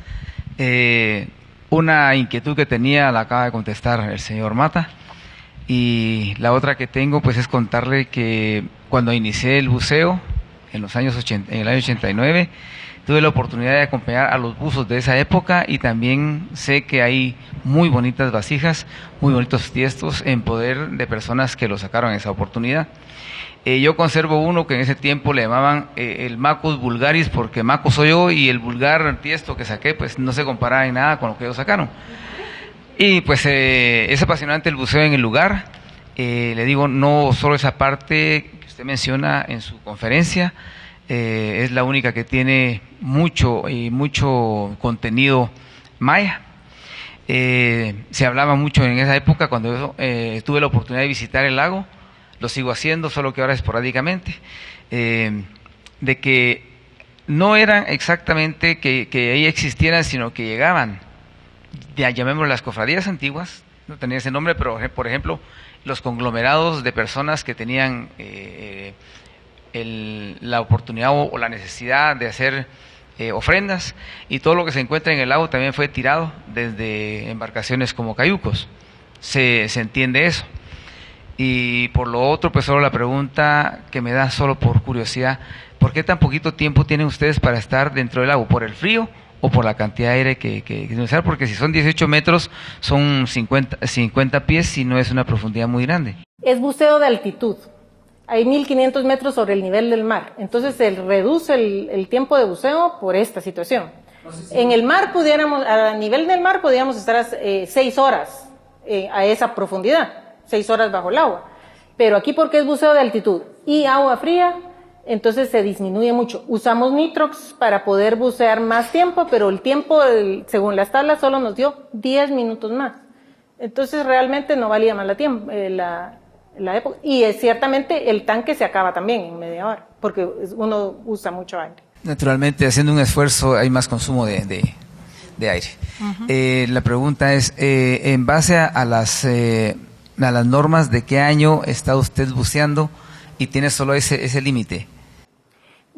Una inquietud que tenía la acaba de contestar el señor Mata, y la otra que tengo pues es contarle que cuando inicié el buceo en el año 89, tuve la oportunidad de acompañar a los buzos de esa época, y también sé que hay muy bonitas vasijas, muy bonitos tiestos en poder de personas que lo sacaron en esa oportunidad. Yo conservo uno que en ese tiempo le llamaban el Macus vulgaris, porque Maco soy yo, y el vulgar tiesto que saqué pues no se comparaba en nada con lo que ellos sacaron. Y pues es apasionante el buceo en el lugar. Le digo, no solo esa parte que usted menciona en su conferencia, es la única que tiene mucho contenido maya. Se hablaba mucho en esa época cuando yo tuve la oportunidad de visitar el lago. Lo sigo haciendo, solo que ahora esporádicamente, de que no eran exactamente que ahí existieran, sino que llegaban, ya llamémoslo las cofradías antiguas, no tenía ese nombre, pero por ejemplo, los conglomerados de personas que tenían la oportunidad o la necesidad de hacer ofrendas, y todo lo que se encuentra en el lago también fue tirado desde embarcaciones como cayucos. Se entiende eso. Y por lo otro, pues solo la pregunta que me da solo por curiosidad, ¿por qué tan poquito tiempo tienen ustedes para estar dentro del lago? ¿Por el frío o por la cantidad de aire que usar? Porque si son 18 metros, son 50 pies y no es una profundidad muy grande. Es buceo de altitud. Hay 1.500 metros sobre el nivel del mar. Entonces se reduce el tiempo de buceo por esta situación. No sé si en el mar a nivel del mar podríamos estar 6 horas a esa profundidad. 6 horas bajo el agua, pero aquí porque es buceo de altitud y agua fría, entonces se disminuye mucho. Usamos nitrox para poder bucear más tiempo, pero el tiempo, según las tablas, solo nos dio 10 minutos más. Entonces realmente no valía más la época. Y ciertamente el tanque se acaba también en media hora, porque uno usa mucho aire. Naturalmente, haciendo un esfuerzo hay más consumo de aire. Uh-huh. La pregunta es, en base a las normas, ¿de qué año está usted buceando y tiene solo ese límite?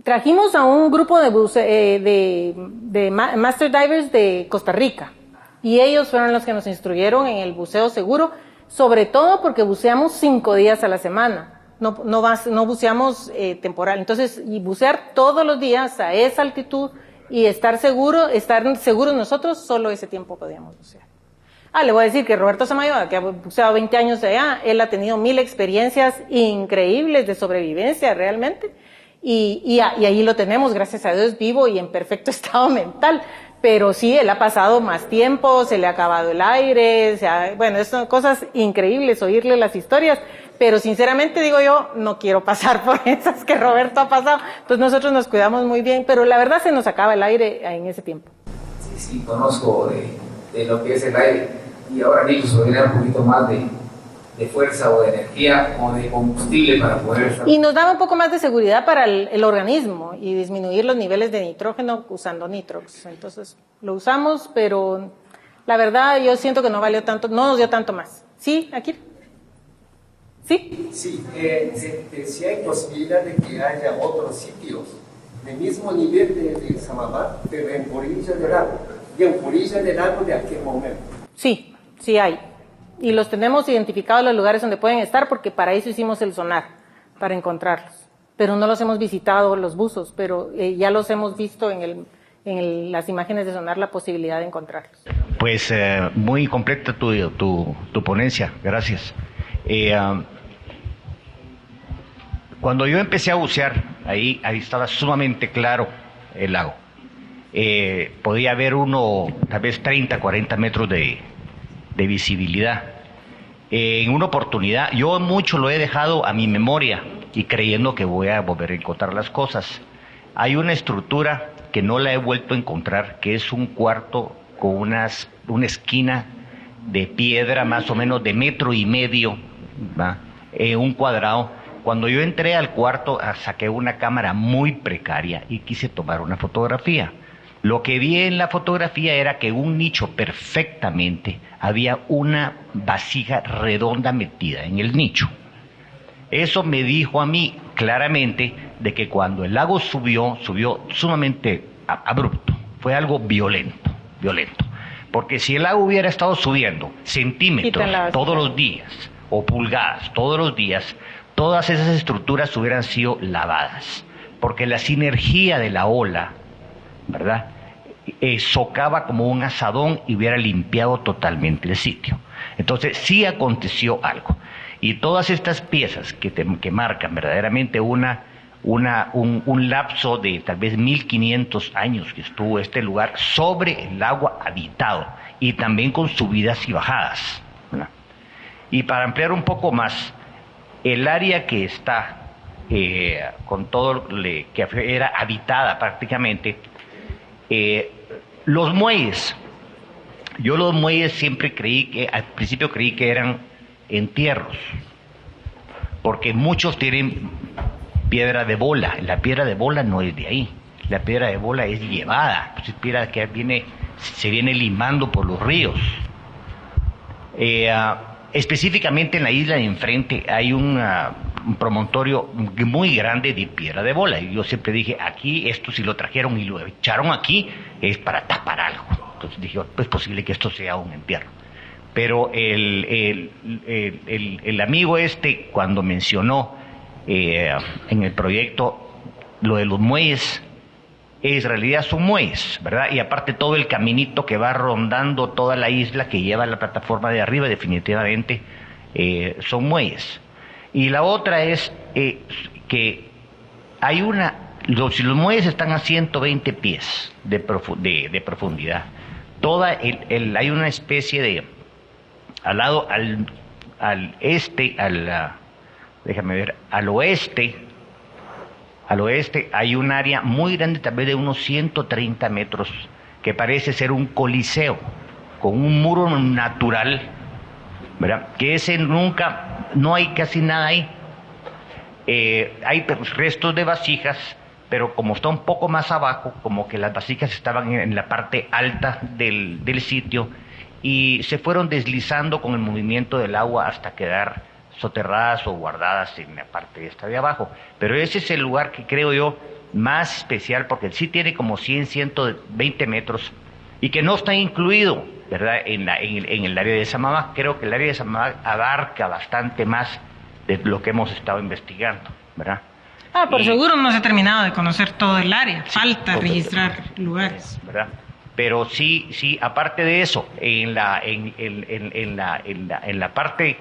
Trajimos a un grupo de Master Divers de Costa Rica, y ellos fueron los que nos instruyeron en el buceo seguro. sobre todo porque buceamos 5 días a la semana, no buceamos temporal. Entonces, y bucear todos los días a esa altitud y estar seguros nosotros, solo ese tiempo podíamos bucear. Le voy a decir que Roberto Samayoa, que ha buceado 20 años allá, él ha tenido 1000 experiencias increíbles de sobrevivencia realmente, y ahí lo tenemos, gracias a Dios, vivo y en perfecto estado mental. Pero sí, él ha pasado más tiempo, se le ha acabado el aire, bueno, son cosas increíbles oírle las historias, pero sinceramente digo yo, no quiero pasar por esas que Roberto ha pasado. Entonces nosotros nos cuidamos muy bien, pero la verdad se nos acaba el aire en ese tiempo. Sí, conozco de lo que es el aire, y ahora necesito un poquito más de fuerza o de energía o de combustible para poder estar. Y nos daba un poco más de seguridad para el organismo y disminuir los niveles de nitrógeno usando nitrox. Entonces lo usamos, pero la verdad yo siento que no valió tanto, no nos dio tanto más. ¿Sí, aquí? ¿Sí? Sí, si hay posibilidad de que haya otros sitios del mismo nivel de Samamá, pero en orilla del lago, y en orilla del lago de aquel momento. Sí, sí hay. Y los tenemos identificados los lugares donde pueden estar, porque para eso hicimos el sonar, para encontrarlos. Pero no los hemos visitado los buzos, pero ya los hemos visto en las imágenes de sonar, la posibilidad de encontrarlos. Pues muy completa tu ponencia, gracias. Cuando yo empecé a bucear, ahí estaba sumamente claro el lago. Podía ver tal vez 30, 40 metros de visibilidad. En una oportunidad, yo mucho lo he dejado a mi memoria y creyendo que voy a volver a encontrar las cosas. Hay una estructura que no la he vuelto a encontrar, que es un cuarto con una esquina de piedra más o menos de 1.5 metros, ¿va? Un cuadrado. Cuando yo entré al cuarto, saqué una cámara muy precaria y quise tomar una fotografía. Lo que vi en la fotografía era que un nicho perfectamente había una vasija redonda metida en el nicho. Eso me dijo a mí claramente de que cuando el lago subió sumamente abrupto. Fue algo violento. Porque si el lago hubiera estado subiendo centímetros todos los días, o pulgadas todos los días, todas esas estructuras hubieran sido lavadas. Porque la sinergia de la ola, ¿verdad?, socava como un asadón y hubiera limpiado totalmente el sitio. Entonces sí aconteció algo, y todas estas piezas que marcan verdaderamente un lapso de tal vez 1500 años que estuvo este lugar sobre el agua habitado, y también con subidas y bajadas, ¿verdad? Y para ampliar un poco más, el área que está con todo que era habitada prácticamente, los muelles, yo los muelles siempre al principio creí que eran entierros, porque muchos tienen piedra de bola. La piedra de bola no es de ahí, la piedra de bola es llevada, pues es piedra que se viene limando por los ríos. Específicamente en la isla de enfrente hay un promontorio muy grande de piedra de bola, y yo siempre dije, aquí esto si lo trajeron y lo echaron aquí es para tapar algo. Entonces dije, pues es posible que esto sea un entierro. Pero el amigo cuando mencionó en el proyecto lo de los muelles, en realidad son muelles, ¿verdad? Y aparte todo el caminito que va rondando toda la isla que lleva a la plataforma de arriba, definitivamente son muelles. Y la otra es que hay los muelles están a 120 pies de profundidad. Hay una especie de, al oeste hay un área muy grande, tal vez de unos 130 metros, que parece ser un coliseo, con un muro natural, ¿verdad? Que no hay casi nada ahí. Hay restos de vasijas, pero como está un poco más abajo, como que las vasijas estaban en la parte alta del sitio, y se fueron deslizando con el movimiento del agua hasta quedar soterradas o guardadas en la parte esta de abajo. Pero ese es el lugar que creo yo más especial, porque sí tiene como 120 metros, y que no está incluido ¿verdad? En el área de Samamá. Creo que el área de Samamá abarca bastante más de lo que hemos estado investigando, ¿verdad? Por seguro no se ha terminado de conocer todo el área, falta registrar lugares, ¿verdad? Pero sí, aparte de eso, en la parte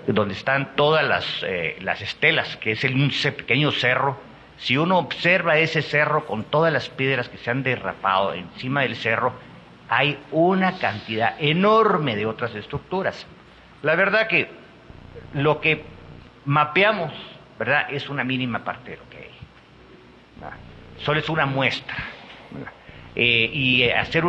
donde están todas las estelas, que es un pequeño cerro, si uno observa ese cerro con todas las piedras que se han derrapado encima del cerro, hay una cantidad enorme de otras estructuras. La verdad que lo que mapeamos, ¿verdad?, es una mínima parte de lo que hay, ¿verdad? Solo es una muestra, ¿verdad? Y hacer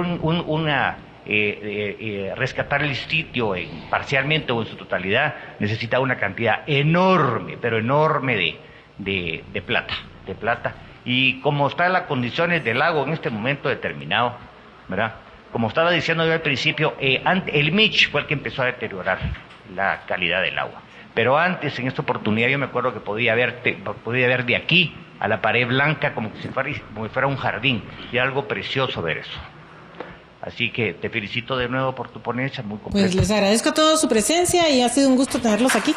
rescatar el sitio parcialmente o en su totalidad necesita una cantidad enorme, pero enorme de plata. Y como están las condiciones del lago en este momento determinado, ¿verdad?, como estaba diciendo yo al principio, el Mitch fue el que empezó a deteriorar la calidad del agua. Pero antes, en esta oportunidad, yo me acuerdo que podía ver de aquí a la pared blanca como si fuera un jardín, y algo precioso ver eso. Así que te felicito de nuevo por tu ponencia, muy completa. Pues les agradezco a todos su presencia y ha sido un gusto tenerlos aquí.